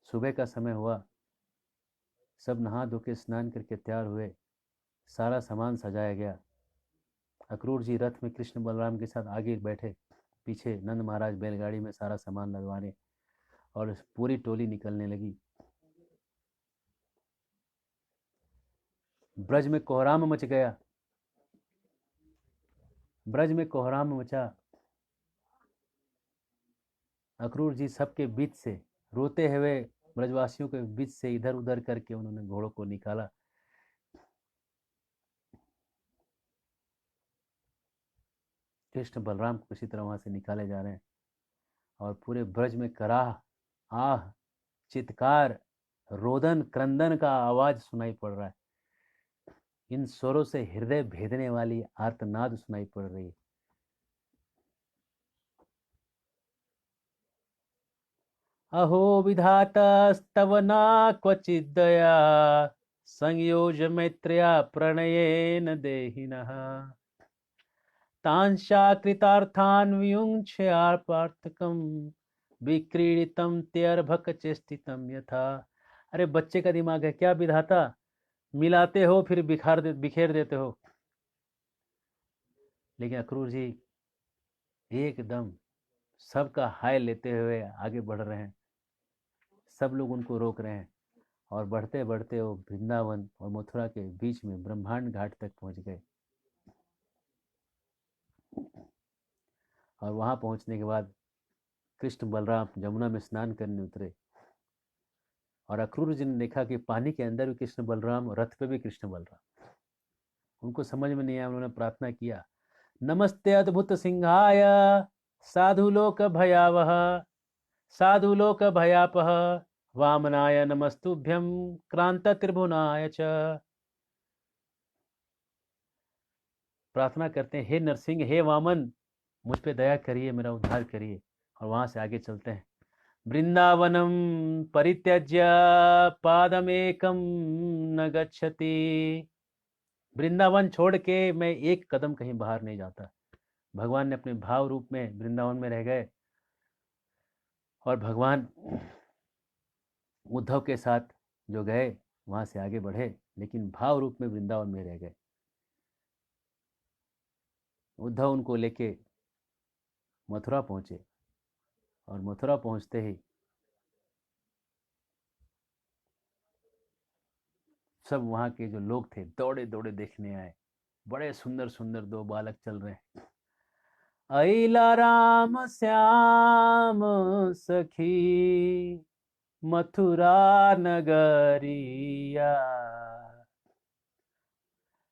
सुबह का समय हुआ, सब नहा धो के स्नान करके तैयार हुए, सारा सामान सजाया गया। अक्रूर जी रथ में कृष्ण बलराम के साथ आगे बैठे, पीछे नंद महाराज बैलगाड़ी में सारा सामान लगवाने, और पूरी टोली निकलने लगी। ब्रज में कोहराम मच गया, ब्रज में कोहराम मचा। अक्रूर जी सबके बीच से रोते हुए, ब्रजवासियों के बीच से इधर उधर करके उन्होंने घोड़ों को निकाला। कृष्ण बलराम को किसी तरह वहां से निकाले जा रहे हैं, और पूरे ब्रज में कराह, आह, चित्कार, रोदन, क्रंदन का आवाज सुनाई पड़ रहा है। इन स्वरों से हृदय भेदने वाली आर्तनाद सुनाई पड़ रही है। अहो विधातस्तव न क्वचिद्दया, संयोज मैत्र्या प्रणयेन देहिनः, तांशाकृतार्थान् वियुञ्चे पार्थकं, विक्रीडितं त्यर्भकचेष्टितं यथा। अरे बच्चे का दिमाग है क्या विधाता, मिलाते हो फिर बिखेर देते हो। लेकिन अक्रूर जी एकदम सबका हाय लेते हुए आगे बढ़ रहे हैं। सब लोग उनको रोक रहे हैं और बढ़ते बढ़ते वो वृंदावन और मथुरा के बीच में ब्रह्मांड घाट तक पहुंच गए। और वहां पहुंचने के बाद कृष्ण बलराम जमुना में स्नान करने उतरे और अक्रूर जी ने देखा कि पानी के अंदर भी कृष्ण बलराम, रथ पे भी कृष्ण बलराम। उनको समझ में नहीं आया, उन्होंने प्रार्थना किया, नमस्ते अद्भुत सिंहाय साधुलोक भयावह साधुलोक भयापह वामनाय नमस्तुभ्यं क्रांत त्रिभुवनाय च। प्रार्थना करते हैं, हे नरसिंह, हे वामन, मुझ पे दया करिए, मेरा उद्धार करिए। और वहां से आगे चलते हैं। वृंदावनम परित्यज्य पादमेकम न गच्छति। वृंदावन छोड़ के मैं एक कदम कहीं बाहर नहीं जाता। भगवान ने अपने भाव रूप में वृंदावन में रह गए और भगवान उद्धव के साथ जो गए वहां से आगे बढ़े, लेकिन भाव रूप में वृंदावन में रह गए। उद्धव उनको लेके मथुरा पहुंचे और मथुरा पहुंचते ही सब वहां के जो लोग थे दौड़े दौड़े देखने आए। बड़े सुंदर सुंदर दो बालक चल रहे हैं। अइला राम श्याम सखी मथुरा नगरिया।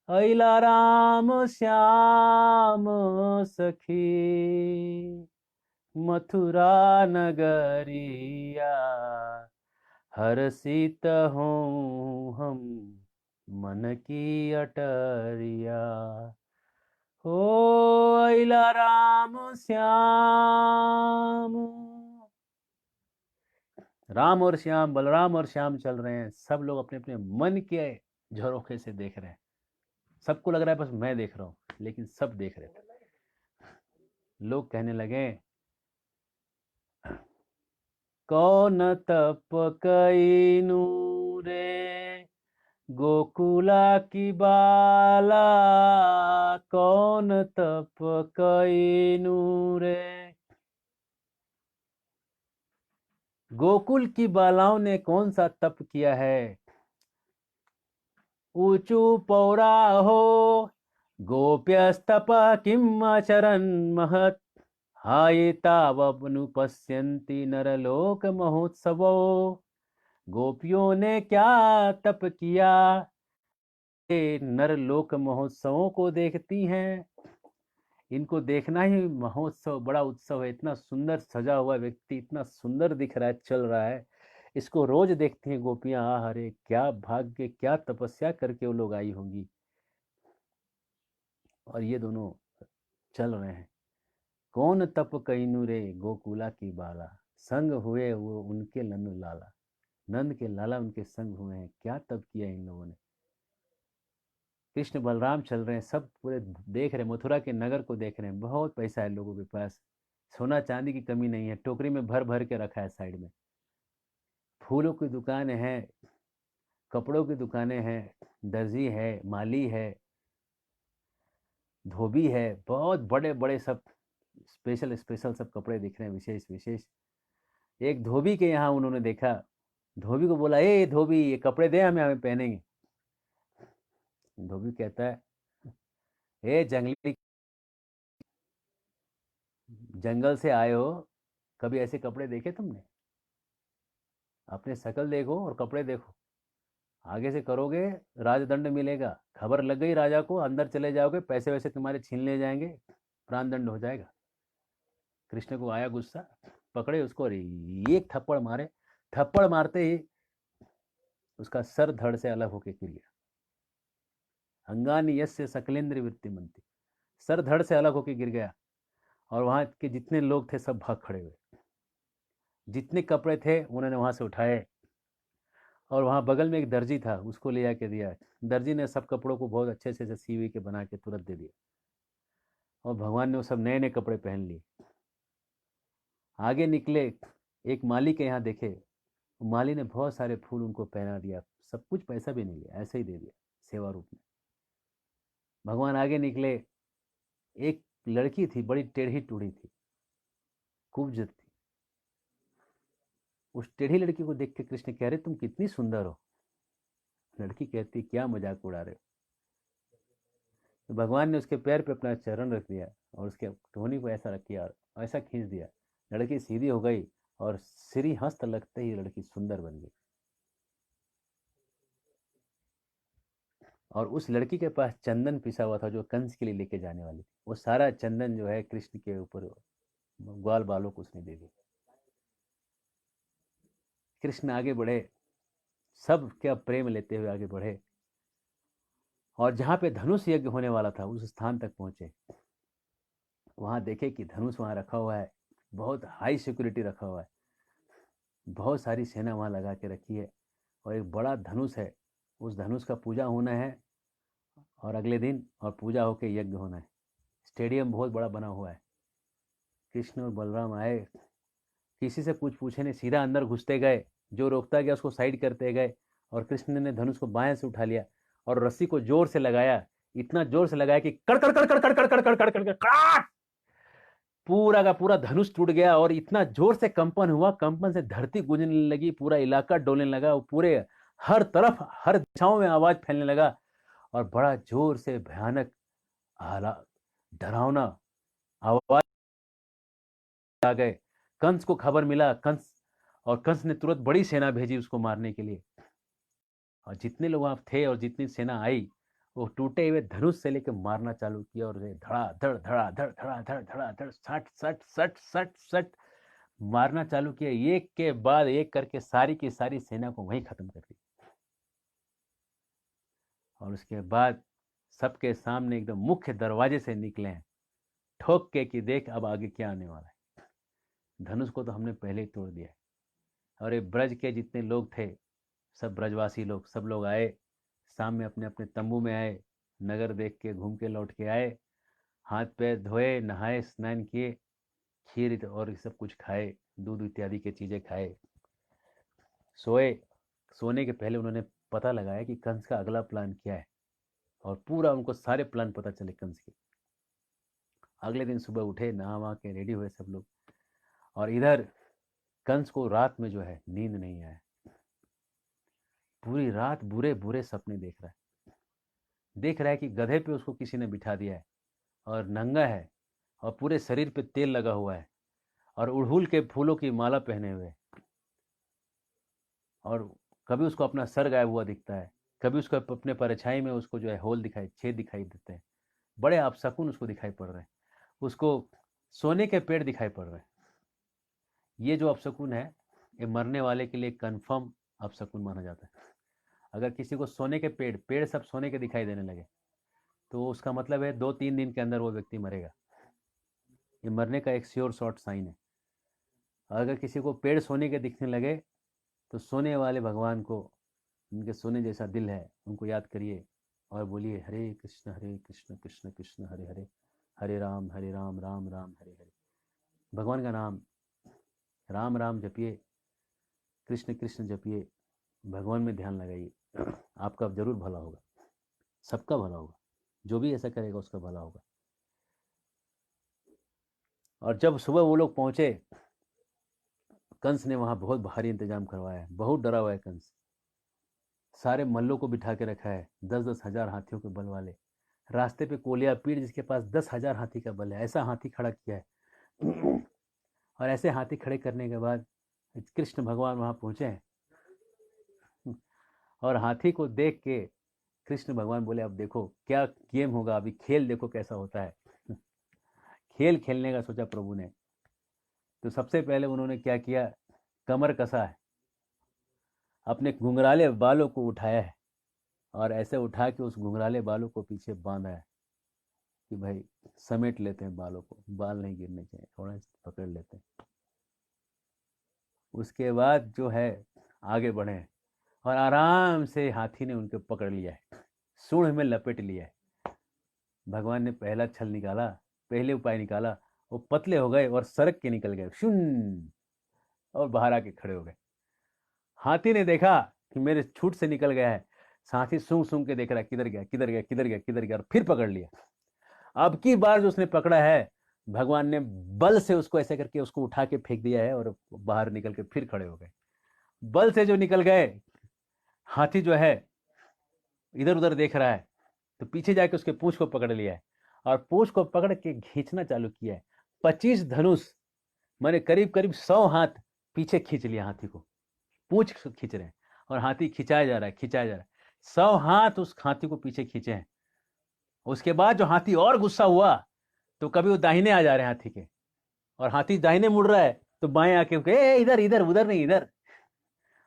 अइला राम श्याम सखी मथुरा नगरिया। हर्षित हूँ हम मन की अटरिया। ओ अइला राम श्याम। राम और श्याम, बलराम और श्याम चल रहे हैं। सब लोग अपने अपने मन के झरोखे से देख रहे हैं। सबको लग रहा है बस मैं देख रहा हूं, लेकिन सब देख रहे थे। लोग कहने लगे, कौन तप कईनु रे गोकुला की बाला। कौन तप कईनु रे। गोकुल की बालाओं ने कौन सा तप किया है। ऊंचू पौरा हो गोप्यस्तप किम आचरन् महत्। हाये तावनुपश्यन्ति नरलोक महोत्सवो। गोपियों ने क्या तप किया, ये नरलोक महोत्सवों को देखती हैं। इनको देखना ही महोत्सव, बड़ा उत्सव है। इतना सुंदर सजा हुआ व्यक्ति, इतना सुंदर दिख रहा है, चल रहा है, इसको रोज देखती हैं गोपियां। अरे क्या भाग्य, क्या तपस्या करके वो लोग आई होंगी। और ये दोनों चल रहे हैं। कौन तप कईनु रे गोकुला की बाला। संग हुए वो उनके नंद लाला। नंद के लाला उनके संग हुए हैं। क्या तप किया इन लोगों ने। कृष्ण बलराम चल रहे हैं, सब पूरे देख रहे हैं, मथुरा के नगर को देख रहे हैं। बहुत पैसा है लोगों के पास, सोना चांदी की कमी नहीं है, टोकरी में भर भर के रखा है साइड में। फूलों की दुकानें हैं, कपड़ों की दुकानें हैं, दर्जी है, माली है, धोबी है, बहुत बड़े बड़े सब स्पेशल स्पेशल सब कपड़े दिख रहे हैं, विशेष विशेष। एक धोबी के यहाँ उन्होंने देखा, धोबी को बोला, ए धोबी, ये कपड़े दे, हमें हमें पहनेंगे। धोबी कहता है, ए जंगली, जंगल से आए हो, कभी ऐसे कपड़े देखे तुमने। अपने शकल देखो और कपड़े देखो, आगे से करोगे राजदंड मिलेगा। खबर लग गई राजा को, अंदर चले जाओगे, पैसे वैसे तुम्हारे छीन ले जाएंगे, प्राण दंड हो जाएगा। कृष्ण को आया गुस्सा, पकड़े उसको और एक थप्पड़ मारे। थप्पड़ मारते ही उसका सर धड़ से अलग होकर गिर गया। अंगानी यस्य सकलेंद्र वृत्ति मनती। सर धड़ से अलग होकर गिर गया। और वहां के जितने लोग थे सब भाग खड़े हुए। जितने कपड़े थे उन्होंने वहां से उठाए और वहां बगल में एक दर्जी था, उसको ले जाके दिया। दर्जी ने सब कपड़ों को बहुत अच्छे से सी हुई के बना के तुरंत दे दिया। और भगवान ने वो सब नए नए कपड़े पहन लिए। आगे निकले, एक माली के यहाँ देखे, माली ने बहुत सारे फूल उनको पहना दिया। सब कुछ, पैसा भी नहीं लिया, ऐसे ही दे दिया सेवा रूप में। भगवान आगे निकले, एक लड़की थी, बड़ी टेढ़ी टूढ़ी थी, कुब्ज थी। उस टेढ़ी लड़की को देख के कृष्ण कह रहे तुम कितनी सुंदर हो। लड़की कहती क्या मजाक उड़ा रहे हो। तो भगवान ने उसके पैर पे अपना चरण रख दिया और उसके टोनी को ऐसा रख किया और ऐसा खींच दिया, लड़की सीधी हो गई और श्री हस्त लगते ही लड़की सुंदर बन गई। और उस लड़की के पास चंदन पिसा हुआ था जो कंस के लिए लेके जाने वाली थी, वो सारा चंदन जो है कृष्ण के ऊपर ग्वाल बालों को उसने दे दिया। कृष्ण आगे बढ़े, सब क्या प्रेम लेते हुए आगे बढ़े और जहां पे धनुष यज्ञ होने वाला था उस स्थान तक पहुंचे। वहां देखे कि धनुष वहां रखा हुआ है, बहुत हाई सिक्योरिटी रखा हुआ है, बहुत सारी सेना वहां लगा के रखी है और एक बड़ा धनुष है। उस धनुष का पूजा होना है और अगले दिन और पूजा होकर यज्ञ होना है। स्टेडियम बहुत बड़ा बना हुआ है। कृष्ण और बलराम आए, किसी से कुछ पूछे नहीं, सीधा अंदर घुसते गए, जो रोकता गया उसको साइड करते गए और कृष्ण ने धनुष को बाएं से उठा लिया और रस्सी को जोर से लगाया, इतना जोर से लगाया कि कड़ कड़ कड़ कड़ कड़ कड़ कड़ कड़ कड़ कड़ कड़ पूरा का पूरा धनुष टूट गया और इतना जोर से कंपन हुआ, कंपन से धरती गूंजने लगी, पूरा इलाका डोलने लगा, पूरे हर तरफ हर दिशाओं में आवाज फैलने लगा और बड़ा जोर से भयानक डरावना आवाज आ गए। कंस को खबर मिला, कंस ने तुरंत बड़ी सेना भेजी उसको मारने के लिए। और जितने लोग वहां थे और जितनी सेना आई वो टूटे हुए धनुष से लेकर मारना चालू किया और धड़ाधड़ धड़ाधड़ धड़ाधड़ धड़ाधड़ सट सट सट सट सट मारना चालू किया, एक के बाद एक करके सारी की सारी सेना को वहीं खत्म कर दी। और उसके बाद सबके सामने एकदम मुख्य दरवाजे से निकले हैं, ठोक के कि देख अब आगे क्या आने वाला है। धनुष को तो हमने पहले ही तोड़ दिया है। और ये ब्रज के जितने लोग थे, सब ब्रजवासी लोग, सब लोग आए, सामने अपने अपने तंबू में आए, नगर देख के घूम के लौट के आए, हाथ पैर धोए, नहाए, स्नान किए, खीर और सब कुछ खाए, दूध इत्यादि की चीजें खाए, सोए। सोने के पहले उन्होंने पता लगाया कि कंस का अगला प्लान क्या है और पूरा उनको सारे प्लान पता चले कंस के। अगले दिन सुबह उठे, नहा वहा के रेडी हुए सब लोग, और इधर कंस को रात में जो है नींद नहीं आया, पूरी रात बुरे बुरे सपने देख रहा है कि गधे पे उसको किसी ने बिठा दिया है और नंगा है और पूरे शरीर पे तेल लगा हुआ है और उड़हुल के फूलों की माला पहने हुए, और कभी उसको अपना सर गायब हुआ दिखता है, कभी उसको अपने परछाई में उसको जो है होल दिखाई, छेद दिखाई देते हैं, बड़े अपशकुन उसको दिखाई पड़ रहे हैं, उसको सोने के पेड़ दिखाई पड़ रहे हैं। ये जो अपशकुन है ये मरने वाले के लिए कंफर्म अपशकुन माना जाता है। अगर किसी को सोने के पेड़ सब सोने के दिखाई देने लगे तो उसका मतलब है 2-3 दिन के अंदर वो व्यक्ति मरेगा। ये मरने का एक श्योर शॉर्ट साइन है। अगर किसी को पेड़ सोने के दिखने लगे तो सोने वाले भगवान को, उनके सोने जैसा दिल है, उनको याद करिए और बोलिए हरे कृष्ण कृष्ण कृष्ण हरे हरे, हरे राम राम राम हरे हरे। भगवान का नाम राम राम जपिए, कृष्ण कृष्ण जपिए, भगवान में ध्यान लगाइए, आपका जरूर भला होगा, सबका भला होगा, जो भी ऐसा करेगा उसका भला होगा। और जब सुबह वो लोग पहुंचे, कंस ने वहां बहुत भारी इंतजाम करवाया है, बहुत डरा हुआ है कंस, सारे मल्लों को बिठा के रखा है, 10-10 हजार हाथियों के बल वाले, रास्ते पे कोलिया पीड़ जिसके पास 10,000 हाथी का बल है, ऐसा हाथी खड़ा किया है। और ऐसे हाथी खड़े करने के बाद कृष्ण भगवान वहां पहुंचे हैं और हाथी को देख के कृष्ण भगवान बोले अब देखो क्या गेम होगा, अभी खेल देखो कैसा होता है। खेल खेलने का सोचा प्रभु ने। तो सबसे पहले उन्होंने क्या किया, कमर कसा है, अपने घुंघराले बालों को उठाया है और ऐसे उठा के उस घुंघराले बालों को पीछे बांधा है कि भाई समेट लेते हैं बालों को, बाल नहीं गिरने चाहिए, थोड़ा पकड़ लेते हैं। उसके बाद जो है आगे बढ़े और आराम से हाथी ने उनको पकड़ लिया है, सूंड में लपेट लिया है। भगवान ने पहला छल निकाला, पहले उपाय निकाला, वो पतले हो गए और सरक के निकल गए शून, और बाहर आके खड़े हो गए। हाथी ने देखा कि मेरे छूट से निकल गया है, हाथी सूंघ सूंघ के देख रहा है किधर गया किधर गया किधर गया किधर गया, और फिर पकड़ लिया। अब की बार जो उसने पकड़ा है, भगवान ने बल से उसको ऐसे करके उसको उठा के फेंक दिया है और बाहर निकल के फिर खड़े हो गए। बल से जो निकल गए, हाथी जो है इधर उधर देख रहा है, तो पीछे जाके उसके पूंछ को पकड़ लिया है और पूंछ को पकड़ के खींचना चालू किया है। 25 धनुष मैंने करीब करीब 100 हाथ पीछे खींच लिया हाथी को, पूंछ खींच रहे हैं और हाथी खिंचाया जा रहा है, खिंचाया जा रहा है। 100 हाथ उस हाथी को पीछे खींचे हैं। उसके बाद जो हाथी और गुस्सा हुआ तो कभी वो दाहिने आ जा रहे हैं हाथी के, और हाथी दाहिने मुड़ रहा है तो बाएं आके इधर इधर, उधर नहीं इधर,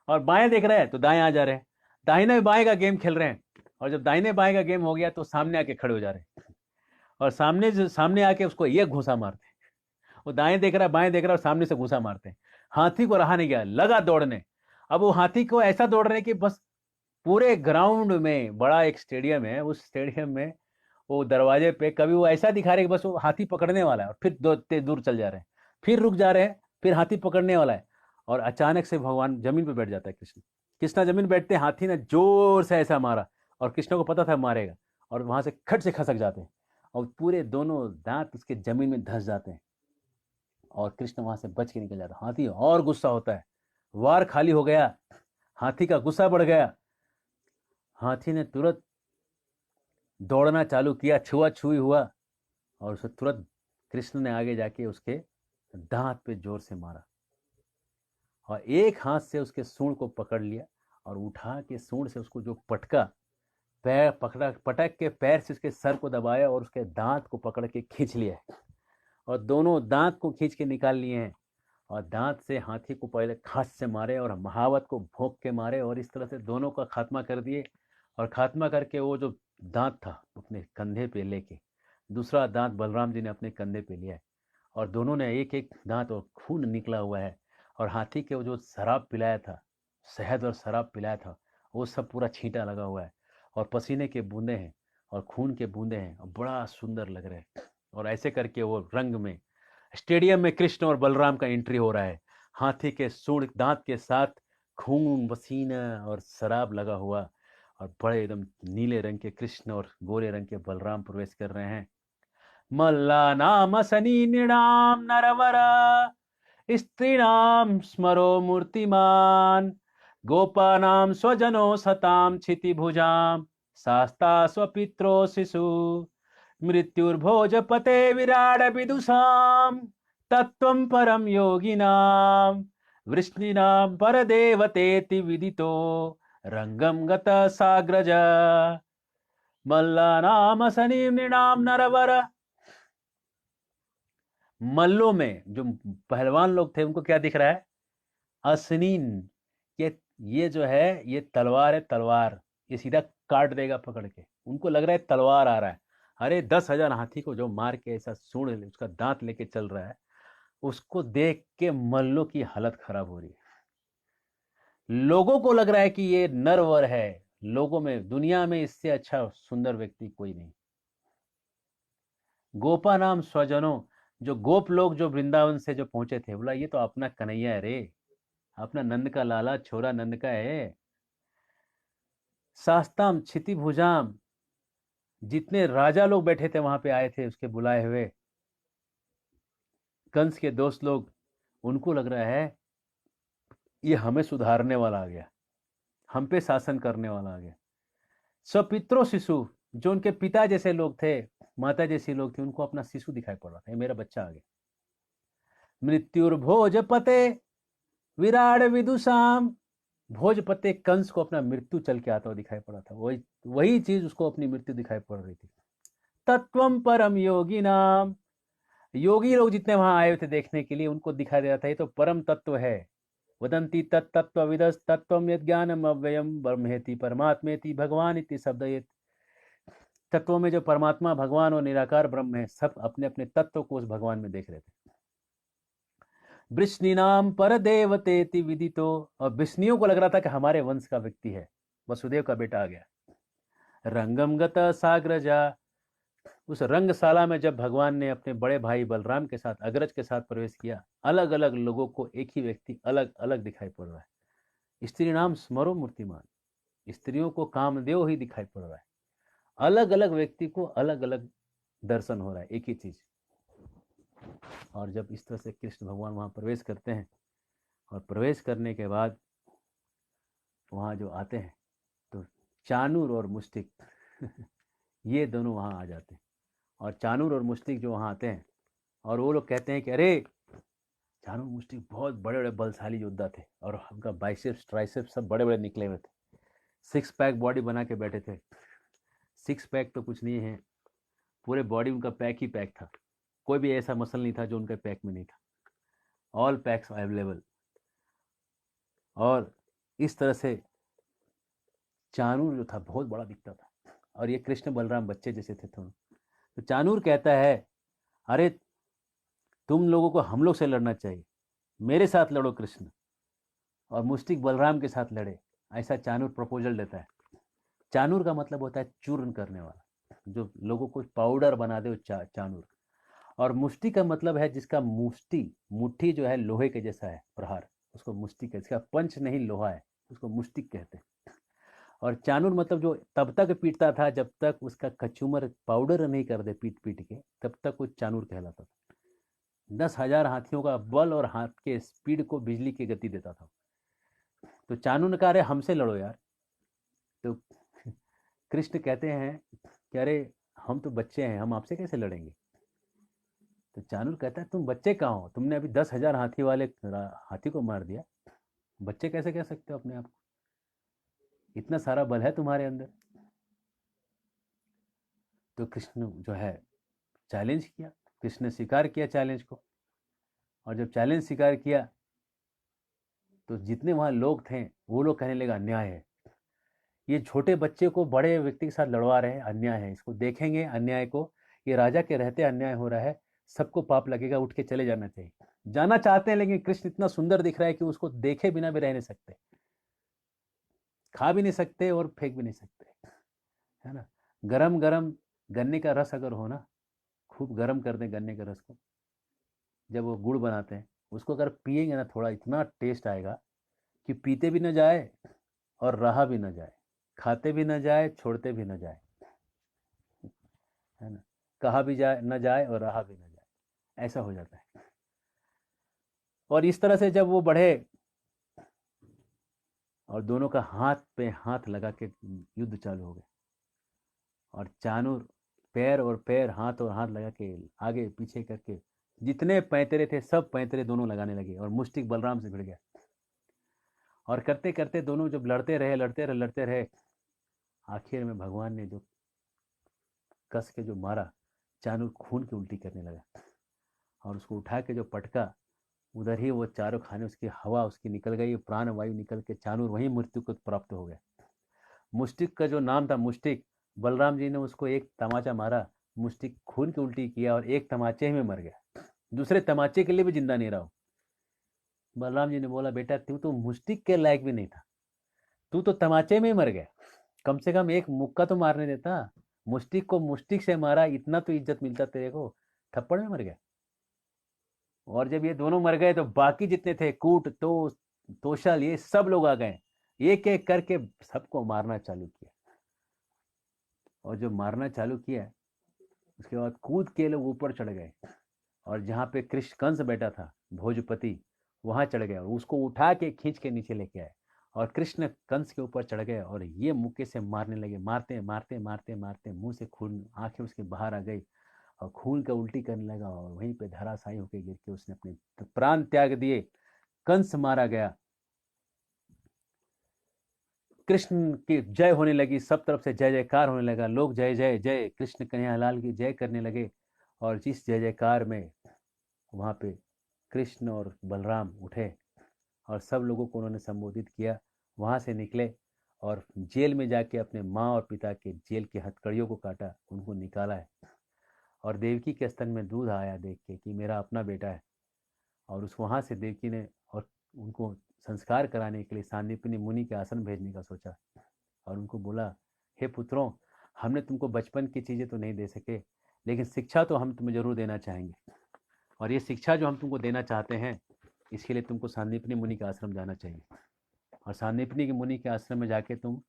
और बाएं देख रहा है तो दाएं आ जा रहे हैं। दाहिने बाएं का गेम खेल रहे हैं, और जब दाहिने बाएं का गेम हो गया तो सामने आके खड़े हो जा रहे हैं, और सामने आके उसको ये घूंसा मारते हैं। वो दाएं देख रहा है, बाएं देख रहा है, और सामने से घूंसा मारते हैं। हाथी को रहा नहीं गया, लगा दौड़ने। अब वो हाथी को ऐसा दौड़ रहे कि बस पूरे ग्राउंड में, बड़ा एक स्टेडियम है, उस स्टेडियम में वो दरवाजे पे कभी वो ऐसा दिखा रहे कि बस वो हाथी पकड़ने वाला है, और फिर दूर चल जा रहे हैं, फिर रुक जा रहे हैं, फिर हाथी पकड़ने वाला है, और अचानक से भगवान जमीन पे बैठ जाता है। कृष्णा जमीन बैठते, हाथी ने जोर से ऐसा मारा, और कृष्ण को पता था मारेगा, और वहां से खट से खसक जाते हैं, और पूरे दोनों दांत उसके जमीन में धंस जाते हैं, और कृष्ण वहां से बच के निकल जाता है। हाथी और गुस्सा होता है, वार खाली हो गया, हाथी का गुस्सा बढ़ गया। हाथी ने तुरंत दौड़ना चालू किया, छुआ छुई हुआ, और उसे तुरंत कृष्ण ने आगे जाके उसके दांत पे जोर से मारा, और एक हाथ से उसके सूंड को पकड़ लिया, और उठा के सूंड से उसको जो पटका, पैर पकड़ा, पटक के पैर से उसके सर को दबाया, और उसके दांत को पकड़ के खींच लिया, और दोनों दांत को खींच के निकाल लिए हैं, और दांत से हाथी को पहले खांस से मारे, और महावत को भोंक के मारे, और इस तरह से दोनों का खात्मा कर दिए। और खात्मा करके वो जो दांत था अपने कंधे पे लेके, दूसरा दांत बलराम जी ने अपने कंधे पे लिया है, और दोनों ने एक एक दांत, और खून निकला हुआ है, और हाथी के वो जो शराब पिलाया था, शहद और शराब पिलाया था, वो सब पूरा छींटा लगा हुआ है, और पसीने के बूंदे हैं, और खून के बूंदे हैं, और बड़ा सुंदर लग रहे हैं। और ऐसे करके वो रंग में, स्टेडियम में कृष्ण और बलराम का एंट्री हो रहा है, हाथी के सूंड दांत के साथ, खून पसीना और शराब लगा हुआ, और बड़े एकदम नीले रंग के कृष्ण और गोरे रंग के बलराम प्रवेश कर रहे हैं। मल्ला नाम सनी निणाम नरवर स्त्रीणाम स्मरो मूर्तिमान गोपानाम स्वजनो सताम क्षितिभुजाम शास्ता स्वपित्रो शिशु मृत्युर्भोजपते विराड विदुषाम तत्वं परम योगिनाम वृष्णीनाम परदेवतेति विदितो रंगम गत साग्रज मल्लानाम सनीमृणाम नरवर। मल्लों में जो पहलवान लोग थे उनको क्या दिख रहा है? असनीन, ये जो है ये तलवार है, तलवार, ये सीधा काट देगा पकड़ के, उनको लग रहा है तलवार आ रहा है। अरे 10,000 हाथी को जो मार के ऐसा सूंड उसका दांत लेके चल रहा है, उसको देख के मल्लों की हालत खराब हो रही है। लोगों को लग रहा है कि ये नरवर है, लोगों में, दुनिया में इससे अच्छा सुंदर व्यक्ति कोई नहीं। गोपा नाम स्वजनों, जो गोप लोग जो वृंदावन से जो पहुंचे थे, बोला ये तो अपना कन्हैया है रे, अपना नंद का लाला, छोरा नंद का है। शास्ताम क्षितिभुजाम, जितने राजा लोग बैठे थे वहां पे आए थे उसके बुलाए हुए, कंस के दोस्त लोग, उनको लग रहा है ये हमें सुधारने वाला आ गया, हम पे शासन करने वाला आ गया। स्वपित्रो शिशु, जो उनके पिता जैसे लोग थे, माता जैसी लोग थे, उनको अपना शिशु दिखाई पड़ रहा था, ये मेरा बच्चा आ गया। मृत्युर्भोजपते विराट विदुषाम, भोजपते कंस को अपना मृत्यु चल के आता हुआ दिखाई पड़ा था, वही वही चीज उसको अपनी मृत्यु दिखाई पड़ रही थी। तत्वम परम योगी नाम, योगी लोग जितने वहां आए थे देखने के लिए, उनको दिखाई दे रहा था ये तो परम तत्व है। वदंती तत्व विदस तत्व यज्ञानम अव्ययम ब्रह्मेति परमात्मेति भगवान इति शब्दयेत। तत्वों में जो परमात्मा, भगवान और निराकार ब्रह्म है, सब अपने अपने तत्व को उस भगवान में देख रहे थे। वृष्णिनाम पर देवतेति विदितो, और विष्णुओं को लग रहा था कि हमारे वंश का व्यक्ति है, वसुदेव का बेटा आ गया। रंगम गत साग्रजा, उस रंगशाला में जब भगवान ने अपने बड़े भाई बलराम के साथ, अग्रज के साथ प्रवेश किया, अलग अलग लोगों को एक ही व्यक्ति अलग अलग दिखाई पड़ रहा है। स्त्री नाम स्मरो मूर्तिमान, स्त्रियों को कामदेव ही दिखाई पड़ रहा है, अलग अलग व्यक्ति को अलग अलग दर्शन हो रहा है, एक ही चीज। और जब इस तरह से कृष्ण भगवान वहां प्रवेश करते हैं, और प्रवेश करने के बाद वहाँ जो आते हैं तो चानूर और मुश्तिक ये दोनों वहाँ आ जाते हैं। और चानूर और मुश्तिक जो वहाँ आते हैं और वो लोग कहते हैं कि अरे चानूर मुश्तिक बहुत बड़े बड़े बलशाली योद्धा थे और उनका बाइसेप्स ट्राइसेप्स सब बड़े बड़े निकले हुए थे, 6 पैक बॉडी बना के बैठे थे। 6 पैक तो कुछ नहीं है, पूरे बॉडी उनका पैक ही पैक था, कोई भी ऐसा मसल नहीं था जो उनके पैक में नहीं था, ऑल पैक्स अवेलेबल। और इस तरह से चानूर जो था बहुत बड़ा दिखता था और ये कृष्ण बलराम बच्चे जैसे थे थोड़ा। तो चानूर कहता है अरे तुम लोगों को हम लोग से लड़ना चाहिए, मेरे साथ लड़ो कृष्ण, और मुश्तिक बलराम के साथ लड़े, ऐसा चानूर प्रपोजल देता है। चानूर का मतलब होता है चूर्ण करने वाला, जो लोगों को पाउडर बना दे वो चानूर। और मुष्टि का मतलब है जिसका मुट्ठी जो है लोहे के जैसा है प्रहार, उसको मुष्टि कहते हैं। इसका पंच नहीं लोहा है, उसको मुष्टिक कहते हैं। और चानूर मतलब जो तब तक पीटता था जब तक उसका कचूमर पाउडर नहीं कर दे पीट पीट के, तब तक वो चानूर कहलाता था। 10,000 हाथियों का बल और हाथ के स्पीड को बिजली की गति देता था। तो चानूर ने कहा अरे हमसे लड़ो यार। तो कृष्ण कहते हैं कि अरे हम तो बच्चे हैं, हम आपसे कैसे लड़ेंगे। तो चानूर कहता है तुम बच्चे कहाँ हो, तुमने अभी 10,000 हाथी वाले हाथी को मार दिया, बच्चे कैसे कह सकते हो अपने आप को, इतना सारा बल है तुम्हारे अंदर। तो कृष्ण जो है चैलेंज किया, कृष्ण ने स्वीकार किया चैलेंज को। और जब चैलेंज स्वीकार किया तो जितने वहाँ लोग थे वो लोग कहने लगा अन्याय है, ये छोटे बच्चे को बड़े व्यक्ति के साथ लड़वा रहे हैं, अन्याय है, इसको देखेंगे अन्याय को, ये राजा के रहते अन्याय हो रहा है, सबको पाप लगेगा, उठ के चले जाना चाहिए। जाना चाहते हैं लेकिन कृष्ण इतना सुंदर दिख रहा है कि उसको देखे बिना भी रह नहीं सकते, खा भी नहीं सकते और फेंक भी नहीं सकते, है ना। गरम गरम गन्ने का रस अगर हो ना, खूब गरम कर दें गन्ने के रस को, जब वो गुड़ बनाते हैं उसको अगर पिएंगे ना थोड़ा, इतना टेस्ट आएगा कि पीते भी ना जाए और रहा भी ना जाए, खाते भी ना जाए छोड़ते भी ना जाए, है ना, कहा भी जाए ना जाए और रहा भी ना जाए, ऐसा हो जाता है। और इस तरह से जब वो बढ़े और दोनों का हाथ पे हाथ लगा के युद्ध चालू हो गया, और चानूर पैर और पैर हाथ और हाथ लगा के आगे पीछे करके जितने पैंतरे थे सब पैंतरे दोनों लगाने लगे, और मुश्तिक बलराम से भिड़ गया। और करते करते दोनों जब लड़ते रहे, आखिर में भगवान ने जो कस के जो मारा, चानूर खून की उल्टी करने लगा, और उसको उठा के जो पटका, उधर ही वो चारों खाने उसकी हवा उसकी निकल गई, प्राण वायु निकल के चानूर वहीं मृत्यु को प्राप्त हो गया। मुश्तिक का जो नाम था मुश्तिक, बलराम जी ने उसको एक तमाचा मारा, मुश्तिक खून की उल्टी किया और एक तमाचे ही में मर गया, दूसरे तमाचे के लिए भी जिंदा नहीं रहा। बलराम जी ने बोला बेटा तू तो मुश्तिक के लायक भी नहीं था, तू तो तमाचे में ही मर गया, कम से कम एक मुक्का तो मारने देता, मुश्तिक को मुश्तिक से मारा, इतना तो इज्जत मिलता तेरे को, थप्पड़ में मर गया। और जब ये दोनों मर गए तो बाकी जितने थे कूट तो तोशल ये सब लोग आ गए, एक एक करके सबको मारना चालू किया। और जब मारना चालू किया उसके बाद कूद के लोग ऊपर चढ़ गए, और जहाँ पे कृष्ण कंस बैठा था भोजपति, वहां चढ़ गए और उसको उठा के खींच के नीचे लेके आए, और कृष्ण कंस के ऊपर चढ़ गए और ये मुक्के से मारने लगे, मारते मारते मारते मारते मुंह से खून, आंखें उसके बाहर आ गई और खून का उल्टी करने लगा, और वहीं पे धराशायी होकर गिर के उसने अपने प्राण त्याग दिए, कंस मारा गया। कृष्ण की जय होने लगी, सब तरफ से जय जयकार होने लगा, लोग जय जय जय कृष्ण कन्हैयालाल की जय करने लगे। और जिस जय जयकार में वहाँ पे कृष्ण और बलराम उठे और सब लोगों को उन्होंने संबोधित किया, वहाँ से निकले और जेल में जाके अपने माँ और पिता के जेल के हथकड़ियों को काटा, उनको निकाला है। और देवकी के स्तन में दूध आया देख के कि मेरा अपना बेटा है, और उस वहाँ से देवकी ने और उनको संस्कार कराने के लिए सांदीपनि मुनि के आसन भेजने का सोचा, और उनको बोला हे पुत्रों, हमने तुमको बचपन की चीज़ें तो नहीं दे सके, लेकिन शिक्षा तो हम तुम्हें जरूर देना चाहेंगे, और ये शिक्षा जो हम तुमको देना चाहते हैं इसके लिए तुमको सांदीपनि मुनि के आश्रम जाना चाहिए। और सांदीपनि के मुनि के आश्रम में जाके तुम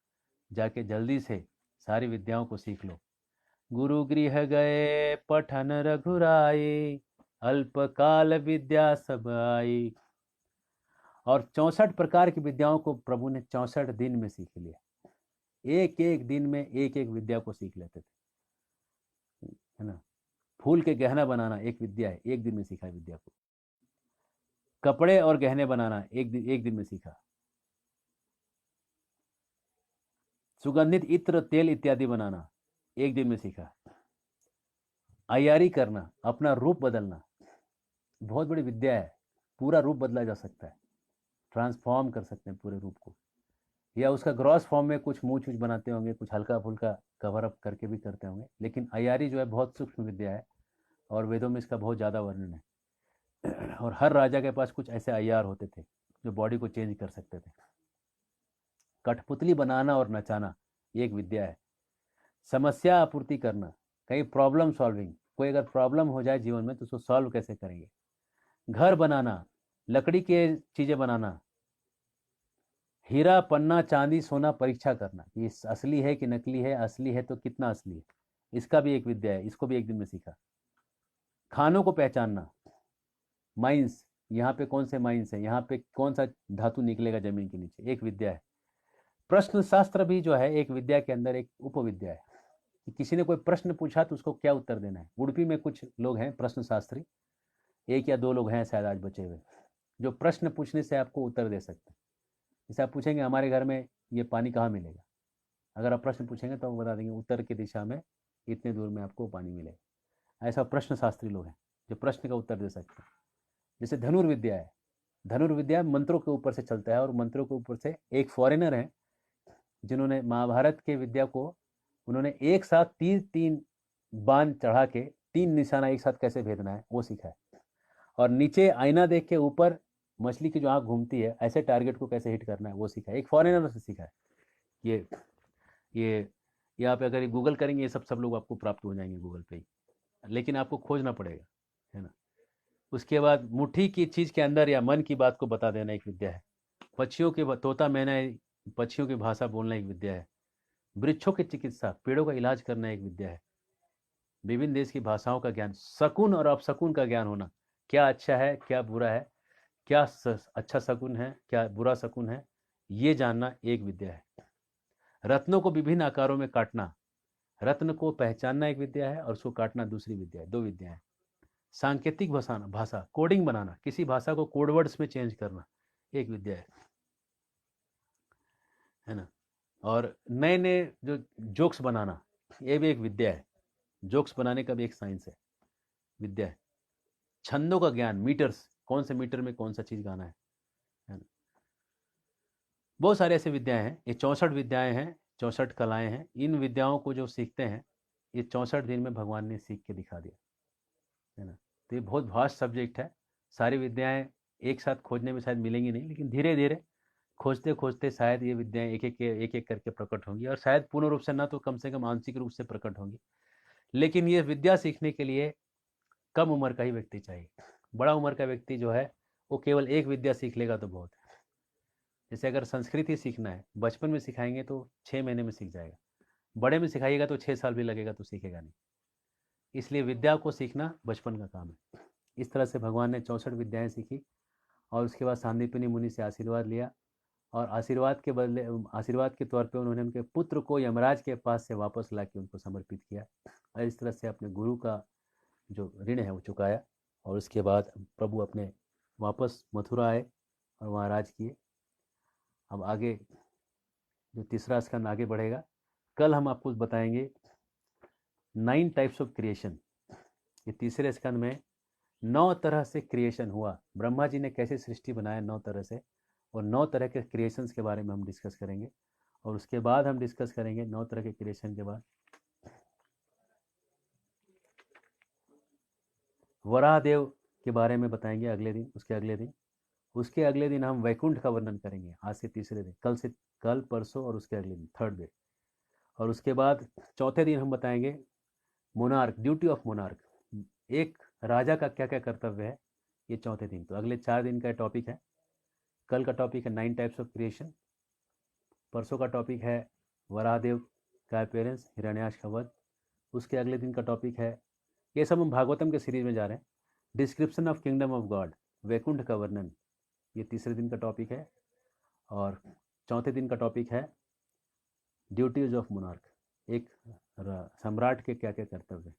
जाके जल्दी से सारी विद्याओं को सीख लो। गुरु गृह गए पठन रघुराई, अल्पकाल विद्या सब आई। और 64 प्रकार की विद्याओं को प्रभु ने 64 दिन में सीख लिया। एक एक दिन में एक एक विद्या को सीख लेते थे, है ना। फूल के गहना बनाना एक विद्या है, एक दिन में सीखा विद्या को। कपड़े और गहने बनाना एक दिन में सीखा। सुगंधित इत्र, तेल इत्यादि बनाना एक दिन में सीखा। अयारी करना, अपना रूप बदलना बहुत बड़ी विद्या है। पूरा रूप बदला जा सकता है, ट्रांसफॉर्म कर सकते हैं पूरे रूप को। या उसका ग्रॉस फॉर्म में कुछ मुँह चूछ बनाते होंगे, कुछ हल्का फुल्का कवर अप करके भी करते होंगे, लेकिन अयारी जो है बहुत सूक्ष्म विद्या है और वेदों में इसका बहुत ज़्यादा वर्णन है। और हर राजा के पास कुछ ऐसे अय्यार होते थे जो बॉडी को चेंज कर सकते थे। कठपुतली बनाना और नचाना एक विद्या है। समस्या आपूर्ति करना, कहीं प्रॉब्लम सॉल्विंग, कोई अगर प्रॉब्लम हो जाए जीवन में तो उसको सॉल्व कैसे करेंगे। घर बनाना, लकड़ी के चीज़ें बनाना, हीरा पन्ना चांदी सोना परीक्षा करना, ये असली है कि नकली है, असली है तो कितना असली है, इसका भी एक विद्या है, इसको भी एक दिन में सीखा। खानों को पहचानना, माइंस, यहाँ पे कौन से माइंस है, यहाँ पे कौन सा धातु निकलेगा जमीन के नीचे, एक विद्या है। प्रश्न शास्त्र भी जो है एक विद्या के अंदर एक उपविद्या है कि किसी ने कोई प्रश्न पूछा तो उसको क्या उत्तर देना है। उडुपी में कुछ लोग हैं प्रश्न शास्त्री, एक या दो लोग हैं शायद आज बचे हुए, जो प्रश्न पूछने से आपको उत्तर दे सकते हैं। जैसे आप पूछेंगे हमारे घर में ये पानी कहाँ मिलेगा, अगर आप प्रश्न पूछेंगे तो वो बता देंगे उत्तर की दिशा में इतने दूर में आपको पानी मिलेगा। ऐसा प्रश्न शास्त्री लोग हैं जो प्रश्न का उत्तर दे सकते हैं। जैसे धनुर्विद्या है, धनुर्विद्या मंत्रों के ऊपर से चलता है और मंत्रों के ऊपर से एक फॉरेनर है जिन्होंने महाभारत के विद्या को उन्होंने एक साथ तीन तीन बाण चढ़ा के 3 निशाना एक साथ कैसे भेजना है वो सीखा है। और नीचे आईना देख के ऊपर मछली की जो आँख घूमती है ऐसे टारगेट को कैसे हिट करना है वो सीखा है, एक फॉरेनर से सीखा है। ये यहाँ पे अगर गूगल करेंगे ये सब लोग आपको प्राप्त हो जाएंगे गूगल पे ही, लेकिन आपको खोजना पड़ेगा, है ना। उसके बाद मुट्ठी की चीज़ के अंदर या मन की बात को बता देना एक विद्या है। पक्षियों के तोता मैना, पक्षियों की भाषा बोलना एक विद्या है। वृक्षों की चिकित्सा, पेड़ों का इलाज करना एक विद्या है। विभिन्न देश की भाषाओं का ज्ञान, शकुन और अपशकुन का ज्ञान होना, क्या अच्छा है क्या बुरा है, क्या अच्छा शकुन है क्या बुरा शकुन है, ये जानना एक विद्या है। रत्नों को विभिन्न आकारों में काटना, रत्न को पहचानना एक विद्या है और उसको काटना दूसरी विद्या है, 2 विद्या है। सांकेतिक भाषा, कोडिंग बनाना, किसी भाषा को कोड वर्ड्स में चेंज करना एक विद्या है ना। और नए नए जो जोक्स बनाना ये भी एक विद्या है, जोक्स बनाने का भी एक साइंस है, विद्या है। छंदों का ज्ञान, मीटर्स, कौन से मीटर में कौन सा चीज़ गाना है ना। बहुत सारे ऐसे विद्याएं हैं, ये 64 विद्याएं हैं, 64 कलाएं हैं। इन विद्याओं को जो सीखते हैं ये 64 दिन में भगवान ने सीख के दिखा दिया, है ना। तो ये बहुत वास्ट सब्जेक्ट है, सारी विद्याएं एक साथ खोजने में शायद मिलेंगी नहीं, लेकिन धीरे धीरे खोजते खोजते शायद ये विद्याएं एक एक करके प्रकट होंगी और शायद पूर्ण रूप से ना तो कम से कम आंशिक रूप से प्रकट होंगी। लेकिन ये विद्या सीखने के लिए कम उम्र का ही व्यक्ति चाहिए। बड़ा उम्र का व्यक्ति जो है वो केवल एक विद्या सीख लेगा तो बहुत है। जैसे अगर संस्कृत ही सीखना है, बचपन में सिखाएंगे तो 6 महीने में सीख जाएगा, बड़े में सिखाइएगा तो 6 साल भी लगेगा तो सीखेगा नहीं। इसलिए विद्या को सीखना बचपन का काम है। इस तरह से भगवान ने 64 विद्याएं सीखी और उसके बाद सांदीपनि मुनि से आशीर्वाद लिया और आशीर्वाद के बदले, आशीर्वाद के तौर पे उन्होंने उनके पुत्र को यमराज के पास से वापस ला के उनको समर्पित किया और इस तरह से अपने गुरु का जो ऋण है वो चुकाया। और उसके बाद प्रभु अपने वापस मथुरा आए और वहाँ राज किए। अब आगे जो तीसरा स्कंद आगे बढ़ेगा, कल हम आपको बताएंगे 9 टाइप्स ऑफ क्रिएशन। ये तीसरे स्कंद में 9 तरह से क्रिएशन हुआ, ब्रह्मा जी ने कैसे सृष्टि बनाया 9 तरह से, और 9 तरह के क्रिएशंस के बारे में हम डिस्कस करेंगे। और उसके बाद हम डिस्कस करेंगे 9 तरह के क्रिएशन के बाद वराहदेव के बारे में बताएंगे अगले दिन, उसके अगले दिन हम वैकुंठ का वर्णन करेंगे। आज से तीसरे दिन, कल परसों और उसके अगले दिन 3rd डे। और उसके बाद चौथे दिन हम बताएंगे मोनार्क, ड्यूटी ऑफ मोनार्क, एक राजा का क्या क्या कर्तव्य है, ये चौथे दिन। तो अगले 4 दिन का टॉपिक है। कल का टॉपिक है 9 टाइप्स ऑफ क्रिएशन, परसों का टॉपिक है वराहदेव का अपीयरेंस, हिरण्याक्ष का वध, उसके अगले दिन का टॉपिक है, ये सब हम भागवतम के सीरीज में जा रहे हैं, description of kingdom of God, Vaikuntha का वर्णन, ये तीसरे दिन का टॉपिक है। और चौथे दिन का टॉपिक है ड्यूटीज ऑफ मोनार्क, एक सम्राट के क्या क्या कर्तव्य।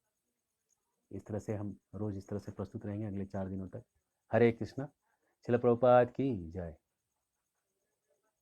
इस तरह से हम रोज़ इस तरह से प्रस्तुत रहेंगे अगले 4 दिनों तक। हरे कृष्णा। शिला प्रभुपाद की जय।